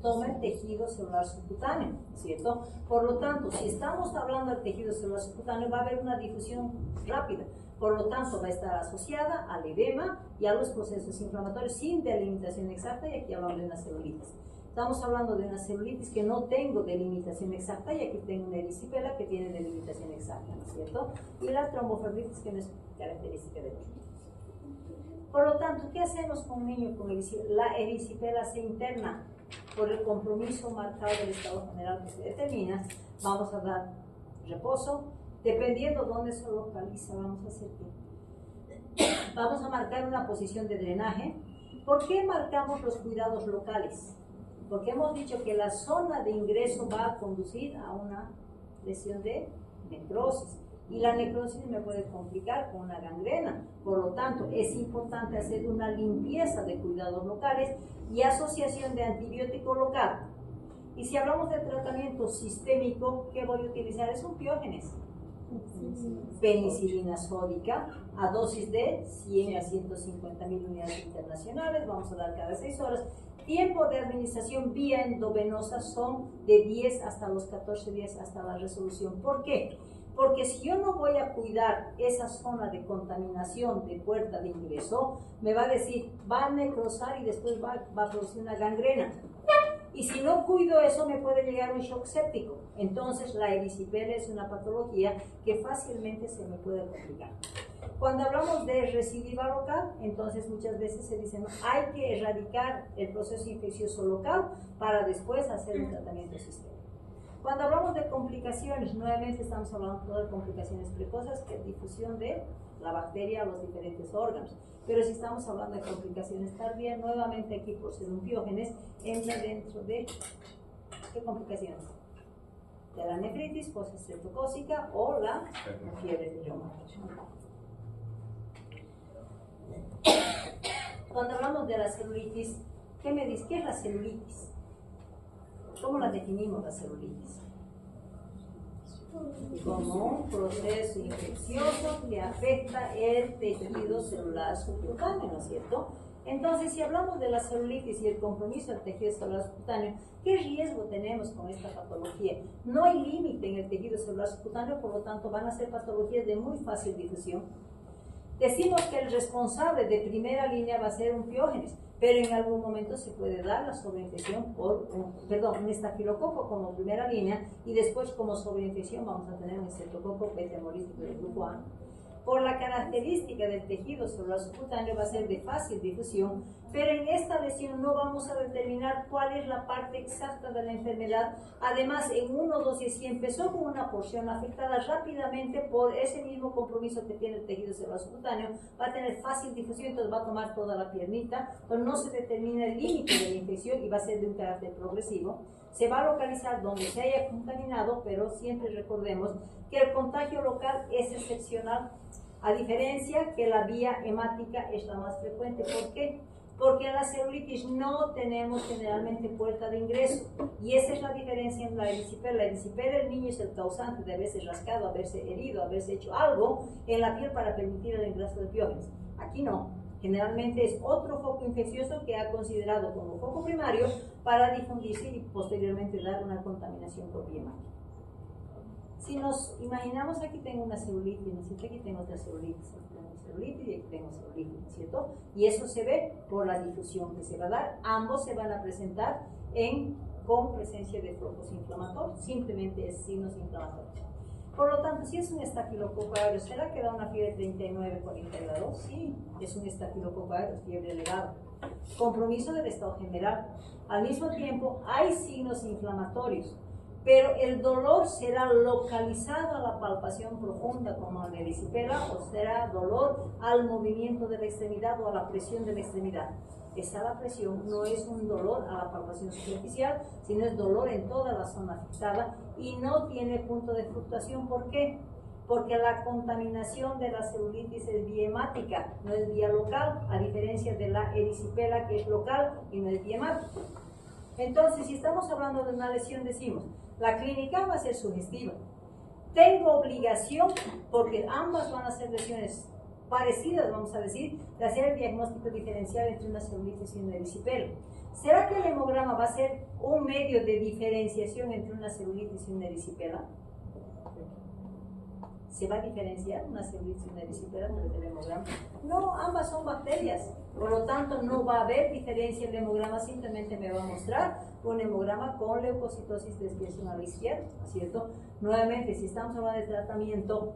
toma el tejido celular subcutáneo, ¿cierto? Por lo tanto, si estamos hablando del tejido celular subcutáneo, va a haber una difusión rápida. Por lo tanto, va a estar asociada al edema y a los procesos inflamatorios sin delimitación exacta, y aquí hablamos de una celulitis. Estamos hablando de una celulitis que no tengo delimitación exacta, y aquí tengo una erisipela que tiene delimitación exacta, ¿no es cierto? Y la trombofibritis, que no es característica de los niños. Por lo tanto, ¿qué hacemos con un niño con erisipela? La erisipela se interna por el compromiso marcado del estado general que se determina. Vamos a dar reposo. Dependiendo dónde se localiza, vamos a hacer qué. Vamos a marcar una posición de drenaje. ¿Por qué marcamos los cuidados locales? Porque hemos dicho que la zona de ingreso va a conducir a una lesión de necrosis. Y la necrosis me puede complicar con una gangrena. Por lo tanto, es importante hacer una limpieza de cuidados locales y asociación de antibiótico local. Y si hablamos de tratamiento sistémico, ¿qué voy a utilizar? Es un piógenes. Penicilina sódica a dosis de 100 a 150.000 unidades internacionales. Vamos a dar cada 6 horas. Tiempo de administración vía endovenosa son de 10 hasta los 14 días hasta la resolución. ¿Por qué? Porque si yo no voy a cuidar esa zona de contaminación de puerta de ingreso, me va a decir, va a necrosar y después va a producir una gangrena. Y si no cuido eso, me puede llegar un shock séptico. Entonces, la erisipela es una patología que fácilmente se me puede complicar. Cuando hablamos de recidiva local, entonces muchas veces se dice, no, hay que erradicar el proceso infeccioso local para después hacer un tratamiento sistémico. Cuando hablamos de complicaciones, nuevamente estamos hablando de complicaciones precoces, que es difusión de la bacteria a los diferentes órganos. Pero si estamos hablando de complicaciones tardías, nuevamente aquí por ser un piógenes, entra dentro de ¿qué complicaciones? De la nefritis postestreptocócica o la fiebre reumática. Cuando hablamos de la celulitis, ¿qué me dice? ¿Qué es la celulitis? ¿Cómo la definimos la celulitis? Como un proceso infeccioso que afecta el tejido celular subcutáneo, ¿no es cierto? Entonces, si hablamos de la celulitis y el compromiso del tejido celular subcutáneo, ¿qué riesgo tenemos con esta patología? No hay límite en el tejido celular subcutáneo, por lo tanto van a ser patologías de muy fácil difusión. Decimos que el responsable de primera línea va a ser un piógenes, pero en algún momento se puede dar la sobreinfección por un estafilococo como primera línea, y después como sobreinfección vamos a tener un estreptococo beta hemolítico del grupo A. Por la característica del tejido celular subcutáneo va a ser de fácil difusión, pero en esta lesión no vamos a determinar cuál es la parte exacta de la enfermedad. Además, en 1, 2 y si empezó con una porción afectada rápidamente por ese mismo compromiso que tiene el tejido celular subcutáneo, va a tener fácil difusión, entonces va a tomar toda la piernita, pero no se determina el límite de la infección y va a ser de un carácter progresivo. Se va a localizar donde se haya contaminado, pero siempre recordemos que el contagio local es excepcional, a diferencia que la vía hemática es la más frecuente. ¿Por qué? Porque en la celulitis no tenemos generalmente puerta de ingreso, y esa es la diferencia en la erisipela. La erisipela, el niño es el causante de haberse rascado, haberse herido, haberse hecho algo en la piel para permitir el ingreso de piógenes. Aquí no. Generalmente es otro foco infeccioso que ha considerado como foco primario para difundirse y posteriormente dar una contaminación por vía hemática. Si nos imaginamos, aquí tengo una celulitis, ¿no es cierto? Aquí tengo otra celulitis, aquí tengo celulitis y aquí tengo celulitis, ¿no es cierto? Y eso se ve por la difusión que se va a dar. Ambos se van a presentar con presencia de flocos inflamatorios, simplemente es signos inflamatorios. Por lo tanto, si es un estafilococo aureus, ¿será que da una fiebre 39,40 grados? Sí, es un estafilococo aureus, fiebre elevada. Compromiso del estado general. Al mismo tiempo, hay signos inflamatorios, pero el dolor será localizado a la palpación profunda como en la erisipela, o será dolor al movimiento de la extremidad o a la presión de la extremidad. Esa la presión no es un dolor a la palpación superficial, sino es dolor en toda la zona afectada y no tiene punto de fluctuación. ¿Por qué? Porque la contaminación de la celulitis es vía hemática, no es vía local, a diferencia de la erisipela que es local y no es vía hemática. Entonces, si estamos hablando de una lesión, decimos, la clínica va a ser sugestiva. Tengo obligación, porque ambas van a ser lesiones parecidas, vamos a decir, de hacer el diagnóstico diferencial entre una celulitis y un erisipela. ¿Será que el hemograma va a ser un medio de diferenciación entre una celulitis y una erisipela? ¿Se va a diferenciar una celulitis y una erisipela por el hemograma? No, ambas son bacterias. Por lo tanto, no va a haber diferencia en el hemograma, simplemente me va a mostrar un hemograma con leucocitosis de expresión a la izquierda, ¿no es cierto? Nuevamente, si estamos hablando de tratamiento,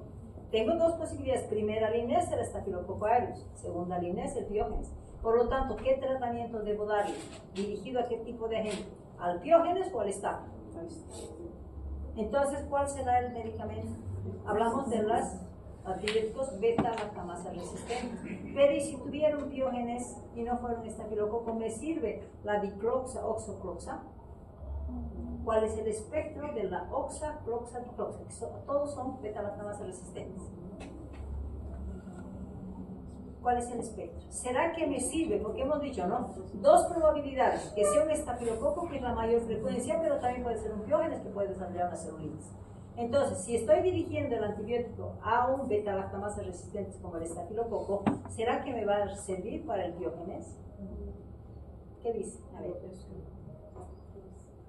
tengo dos posibilidades. Primera línea es el Staphylococcus aureus, segunda línea es el Piógenes. Por lo tanto, ¿qué tratamiento debo darle? ¿Dirigido a qué tipo de agente? ¿Al Piógenes o al Staph? Entonces, ¿cuál será el medicamento? Hablamos de los antibióticos beta-lactamasa resistentes. Pero ¿y si tuviera un Piógenes y no fuera un estafilococo, me sirve la dicloxa, oxocloxa? ¿Cuál es el espectro de la oxa, cloxa, dicloxa? Todos son beta-lactamasa resistentes. ¿Cuál es el espectro? ¿Será que me sirve? Porque hemos dicho, ¿no? Dos probabilidades, que sea un estafilococo, que es la mayor frecuencia, pero también puede ser un Piógenes, que puede desarrollar una celulitis. Entonces, si estoy dirigiendo el antibiótico a un beta-lactamasa resistente como el estafilococo, ¿será que me va a servir para el Piógenes? ¿Qué dice? A ver.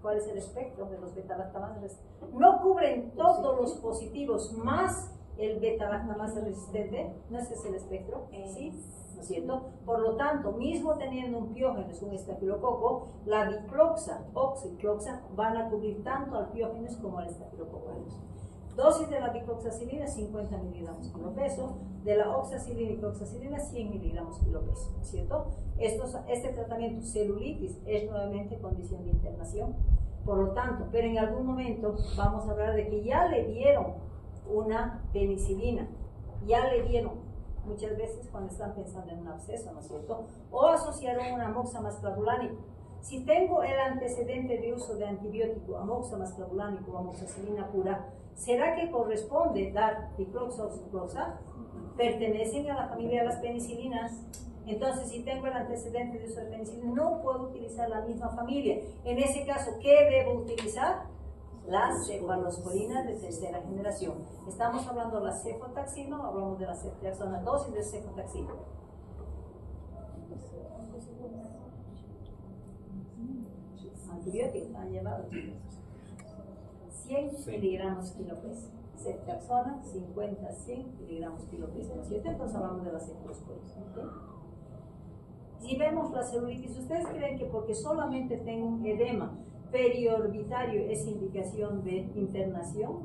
¿Cuál es el espectro de los beta-lactamasa resistentes? No cubren todos los positivos más el beta-lactamasa resistente. ¿No es ese el espectro? ¿Sí? ¿No es cierto? Por lo tanto, mismo teniendo un Piógenes, un estafilococo, la dicloxa, oxicloxa, van a cubrir tanto al Piógenes como al estafilococo. Dosis de la dicloxacilina, 50 miligramos kilo peso, de la oxacilina y cloxacilina, 100 miligramos kilo peso, ¿cierto? Este tratamiento, celulitis, es nuevamente condición de internación. Por lo tanto, pero en algún momento vamos a hablar de que ya le dieron una penicilina, ya le dieron muchas veces cuando están pensando en un absceso, ¿no es cierto? O asociaron una amoxamas clavulánico. Si tengo el antecedente de uso de antibiótico, amoxamas clavulánico o amoxicilina pura, ¿será que corresponde dar dicloxa o oxicloxa? Pertenecen a la familia de las penicilinas. Entonces, si tengo el antecedente de uso de penicilina, no puedo utilizar la misma familia. En ese caso, ¿qué debo utilizar? Las cefalosporinas de tercera generación. Estamos hablando de la cefotaxima o hablamos de la ceftriaxona, dosis de cefotaxima. Antibióticos han llevado 100 miligramos kilo peso. Ceftriaxona, 50, 100 miligramos kilo peso. ¿No es cierto? Entonces hablamos de la cefalosporina. ¿Okay? Si vemos la celulitis, ¿ustedes creen que porque solamente tengo un edema periorbitario es indicación de internación?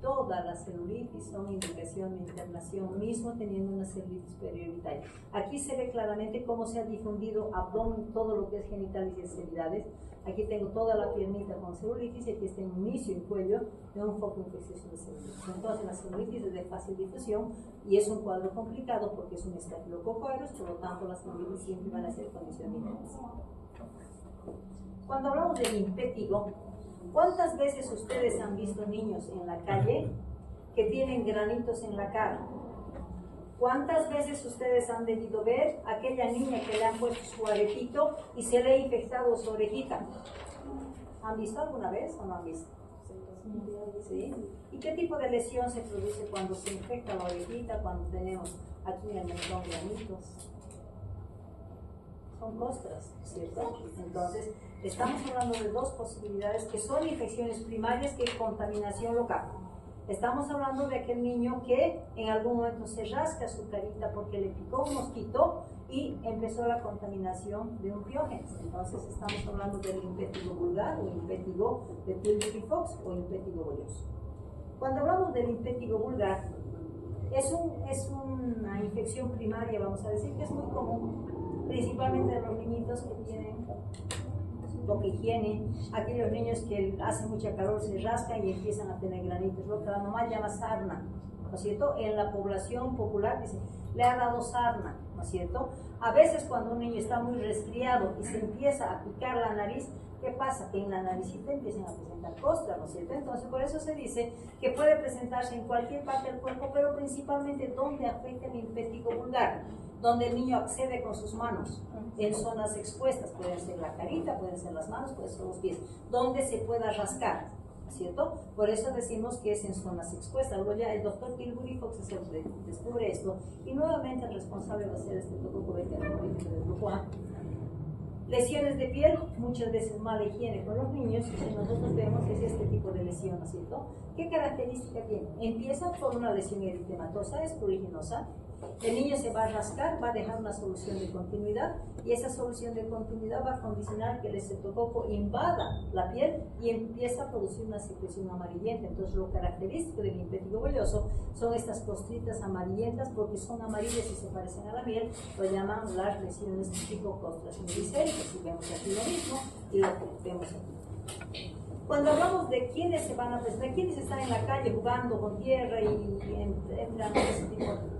Todas las celulitis son indicación de internación, mismo teniendo una celulitis periorbitaria. Aquí se ve claramente cómo se ha difundido abdomen, todo lo que es genitales y extremidades. Aquí tengo toda la piernita con celulitis y aquí está el inicio y cuello de un foco infeccioso de celulitis. Entonces la celulitis es de fácil difusión y es un cuadro complicado porque es un estafilococo aureus, por lo tanto las celulitis siempre van a ser condición de internación. Cuando hablamos del impétigo, ¿cuántas veces ustedes han visto niños en la calle que tienen granitos en la cara? ¿Cuántas veces ustedes han debido ver a aquella niña que le han puesto su aretito y se le ha infectado su orejita? ¿Han visto alguna vez o no han visto? ¿Sí? ¿Y qué tipo de lesión se produce cuando se infecta la orejita, cuando tenemos aquí en el mentón granitos? Son costras, ¿cierto? Entonces, estamos hablando de dos posibilidades que son infecciones primarias que es contaminación local. Estamos hablando de aquel niño que en algún momento se rasca su carita porque le picó un mosquito y empezó la contaminación de un Piógenes. Entonces, estamos hablando del impétigo vulgar o impétigo de Pildri-Fox o impétigo bolioso. Cuando hablamos del impétigo vulgar, es una infección primaria, vamos a decir, que es muy común, principalmente de los niñitos que tienen poca higiene, aquellos niños que hace mucha calor se rascan y empiezan a tener granitos, lo que la mamá llama sarna, ¿no es cierto? En la población popular dice, le ha dado sarna, ¿no es cierto? A veces cuando un niño está muy resfriado y se empieza a picar la nariz, ¿qué pasa? Que en la naricita empiezan a presentar costras, ¿no es cierto? Entonces por eso se dice que puede presentarse en cualquier parte del cuerpo, pero principalmente donde afecta el impétigo vulgar, donde el niño accede con sus manos en zonas expuestas, pueden ser la carita, pueden ser las manos, pueden ser los pies, donde se pueda rascar. ¿cierto? Por eso decimos que es en zonas expuestas. Luego ya el doctor Tilbury Fox es el que descubre esto, y nuevamente el responsable va a ser este doctor del grupo A. Lesiones de piel, muchas veces mala higiene con los niños, y si nosotros vemos es este tipo de lesión, ¿no es cierto? ¿Qué característica tiene? Empieza por una lesión eritematosa, es pruriginosa. El niño se va a rascar, va a dejar una solución de continuidad, y esa solución de continuidad va a condicionar que el estreptococo invada la piel y empieza a producir una secreción amarillenta. Entonces, lo característico del impétigo bolloso son estas costritas amarillentas, porque son amarillas y se parecen a la miel, lo llaman las lesiones tipo costras milicéricas, y vemos aquí lo mismo y lo que vemos aquí. Cuando hablamos de quienes se van a presentar, quienes están en la calle jugando con tierra y entran ese tipo de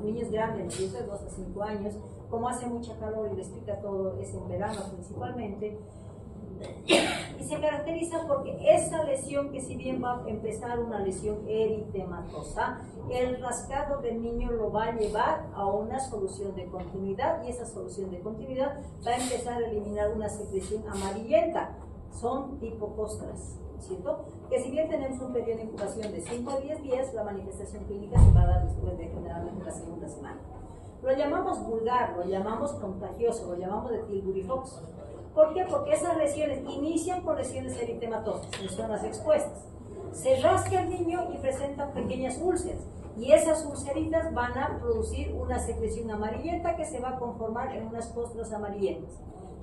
niños grandes, de 2 a 5 años, como hace mucha calor y les pica todo, es en verano principalmente, y se caracteriza porque esa lesión, que si bien va a empezar una lesión eritematosa, el rascado del niño lo va a llevar a una solución de continuidad, y esa solución de continuidad va a empezar a eliminar una secreción amarillenta, son tipo costras, ¿cierto? Que si bien tenemos un periodo de incubación de 5 a 10 días, la manifestación clínica se va a dar después de generalmente la segunda semana. Lo llamamos vulgar, lo llamamos contagioso, lo llamamos de Tilbury Fox. ¿Por qué? Porque esas lesiones inician por lesiones eritematosas en zonas expuestas. Se rasca el niño y presenta pequeñas úlceras, y esas ulceritas van a producir una secreción amarillenta que se va a conformar en unas costras amarillentas.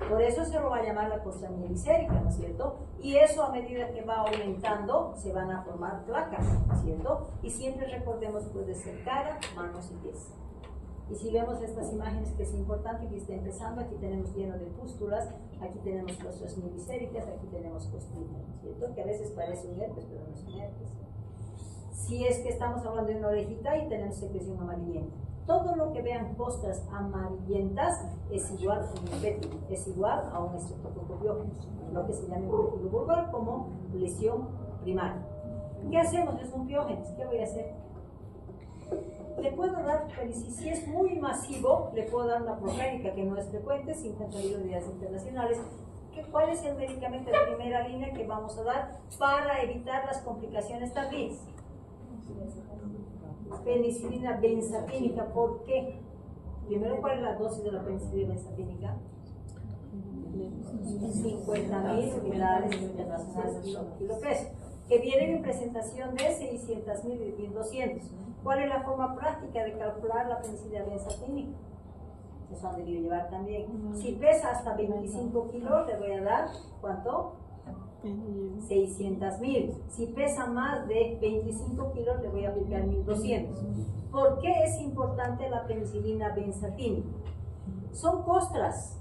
Por eso se lo va a llamar la costra mielicérica, ¿no es cierto? Y eso, a medida que va aumentando, se van a formar placas, ¿no es cierto? Y siempre recordemos, puede ser cara, manos y pies. Y si vemos estas imágenes, que es importante que esté empezando, aquí tenemos lleno de pústulas, aquí tenemos costras mielicéricas, aquí tenemos costritas, ¿no es cierto? Que a veces parece un herpes, pero no es un herpes. Si es que estamos hablando de una orejita, y tenemos secreción amarillenta. Todo lo que vean costras amarillentas es igual a un impétigo, es igual a un estreptococo biógenes, lo que se llama impétigo vulgar como lesión primaria. ¿Qué hacemos? Es un biógenes, ¿qué voy a hacer? Le puedo dar, si es muy masivo, le puedo dar una progénica que no es frecuente, 52 días internacionales. ¿Cuál es el medicamento de primera línea que vamos a dar para evitar las complicaciones tardías? Penicilina benzatínica. ¿Por qué? Primero, ¿cuál es la dosis de la penicilina benzatínica? 50.000 unidades internacionales por kilo peso, que vienen en presentación de 600.000 y 1.200. ¿Cuál es la forma práctica de calcular la penicilina benzatínica? Eso han debido llevar también. Si pesa hasta 25 kilos, le voy a dar, ¿cuánto? 600.000. Si pesa más de 25 kilos, le voy a aplicar 1.200. ¿Por qué es importante la penicilina benzatínica? Son costras.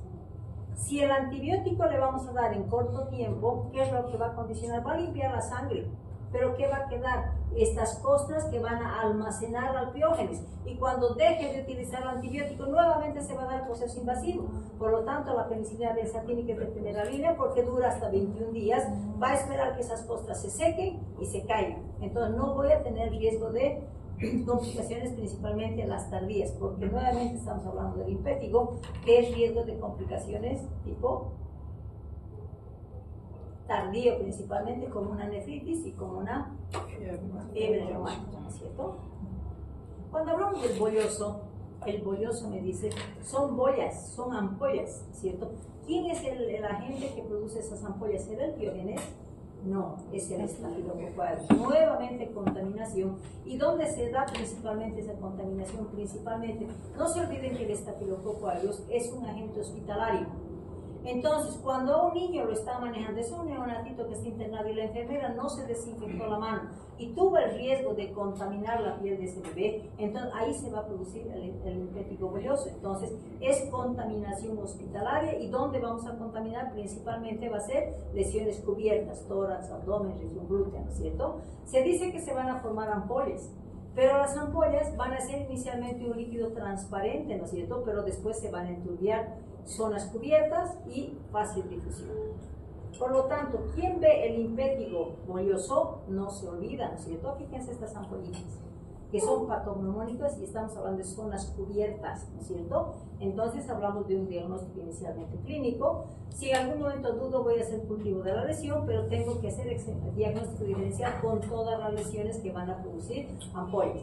Si el antibiótico le vamos a dar en corto tiempo, ¿qué es lo que va a condicionar? Va a limpiar la sangre, pero ¿qué va a quedar? Estas costras que van a almacenar alpiógenes, y cuando deje de utilizar el antibiótico, nuevamente se va a dar proceso invasivo. Por lo tanto, la penicilina benzatínica es de primera línea, porque dura hasta 21 días, va a esperar que esas costras se sequen y se caigan. Entonces no voy a tener riesgo de complicaciones, principalmente las tardías, porque nuevamente estamos hablando del impétigo, que es riesgo de complicaciones tipo tardío, principalmente como una nefritis y como una fiebre reumática, ¿no es cierto? Cuando hablamos del bolloso, el bolloso me dice, son bollas, son ampollas, ¿cierto? ¿Quién es el agente que produce esas ampollas? ¿Es el biógenes? No, es el estafilococo aureus. Nuevamente contaminación. ¿Y dónde se da principalmente esa contaminación? Principalmente, no se olviden que el estafilococo aureus es un agente hospitalario. Entonces, cuando a un niño lo está manejando, es un neonatito que está internado y la enfermera no se desinfectó la mano y tuvo el riesgo de contaminar la piel de ese bebé, entonces ahí se va a producir el impétigo bolloso. Entonces, es contaminación hospitalaria, y donde vamos a contaminar principalmente va a ser lesiones cubiertas, tórax, abdomen, región glútea, ¿no es cierto? Se dice que se van a formar ampollas, pero las ampollas van a ser inicialmente un líquido transparente, ¿no es cierto? Pero después se van a enturbiar, zonas cubiertas y fácil difusión. Por lo tanto, quien ve el impétigo bolloso no se olvida, ¿no es cierto? Fíjense estas ampollitas. que son patognomónicas y estamos hablando de zonas cubiertas, ¿no es cierto? Entonces hablamos de un diagnóstico inicialmente clínico. Si en algún momento dudo, voy a hacer cultivo de la lesión, pero tengo que hacer diagnóstico diferencial con todas las lesiones que van a producir ampollas.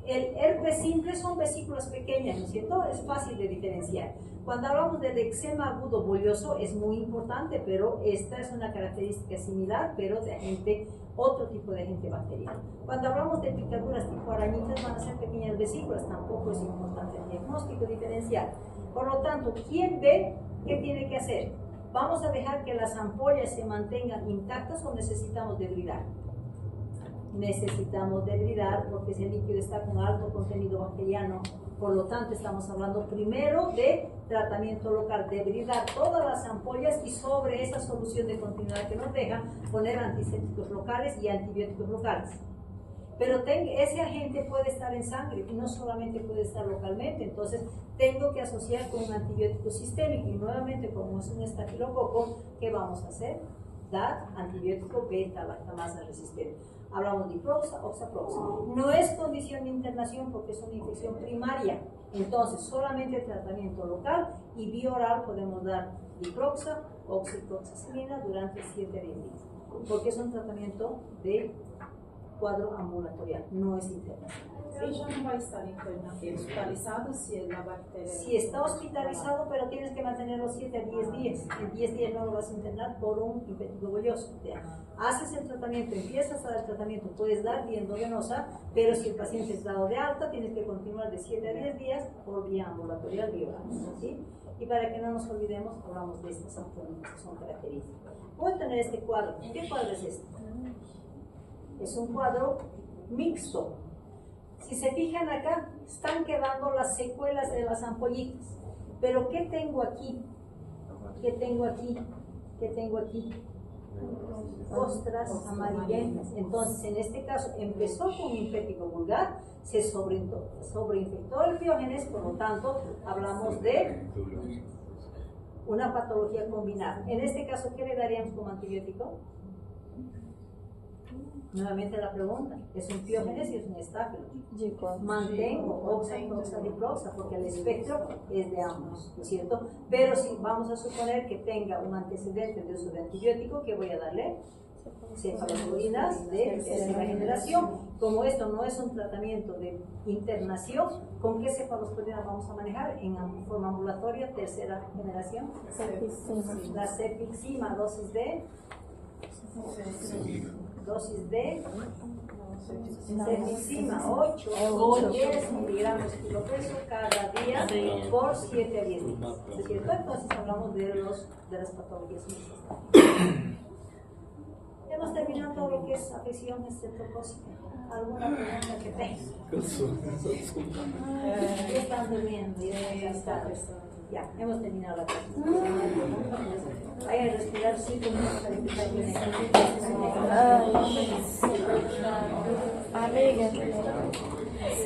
El herpes simple son vesículas pequeñas, ¿no es cierto? Es fácil de diferenciar. Cuando hablamos del eczema agudo bolioso es muy importante, pero esta es una característica similar, pero de agente, otro tipo de agente bacteriano. Cuando hablamos de picaduras tipo arañitas van a ser pequeñas vesículas, tampoco es importante el diagnóstico diferencial. Por lo tanto, ¿quién ve qué tiene que hacer? ¿Vamos a dejar que las ampollas se mantengan intactas o necesitamos debridar? Necesitamos debridar porque ese líquido está con alto contenido bacteriano. Por lo tanto, estamos hablando primero de tratamiento local, debridar todas las ampollas y sobre esa solución de continuidad que nos deja poner antisépticos locales y antibióticos locales. Pero ese agente puede estar en sangre y no solamente puede estar localmente, entonces tengo que asociar con un antibiótico sistémico y nuevamente como es un estafilococo, ¿qué vamos a hacer? Dar antibiótico beta-lactamasa resistente. Hablamos de diproxa, oxaproxa. No es condición de internación porque es una infección primaria. Entonces, solamente tratamiento local y vía oral podemos dar diproxa, oxitoxacilina durante 7 a 10 días. Porque es un tratamiento de cuadro ambulatorial, no es internación. Ella no va a estar hospitalizado si la bacteria... Si está hospitalizado, pero tienes que mantenerlo 7 a 10 días. En 10 días no lo vas a internar por un infecto bolioso. Haces el tratamiento, empiezas a dar el tratamiento, puedes dar vía endovenosa, pero si el paciente es dado de alta, tienes que continuar de 7 a 10 días por vía ambulatorial, vía oral, ¿sí? Y para que no nos olvidemos, hablamos de estas ampollas que son características. Voy a tener este cuadro. ¿Qué cuadro es este? Es un cuadro mixto. Si se fijan acá, están quedando las secuelas de las ampollitas. Pero ¿qué tengo aquí? ¿Qué tengo aquí? ¿Qué tengo aquí? Ostras amarillentas. Entonces, en este caso, empezó con un infético vulgar, se sobreinfectó el Piógenes, por lo tanto, hablamos de una patología combinada. En este caso, ¿qué le daríamos como antibiótico? Nuevamente la pregunta, es un Piógenes y es un estáfilo. Mantengo oxaproxa porque el espectro es de ambos, ¿no es cierto? Pero si vamos a suponer que tenga un antecedente de uso de antibiótico, ¿qué voy a darle? Cefaloporinas de tercera generación. Como esto no es un tratamiento de internación, ¿con qué cefaloporinas vamos a manejar? En forma ambulatoria, tercera generación. La cefixima, dosis de cefixima 8 o 10 miligramos kilo peso cada día por 7 a 10 días. ¿Es cierto? Entonces hablamos de las patologías mixtas. Hemos terminado todo lo que es afección estreptocócica. ¿Alguna pregunta que tengas? Ya están durmiendo, ya están. Ya, hemos terminado la clase. Vayan a respirar 5 minutos para empezar bien. Amiga.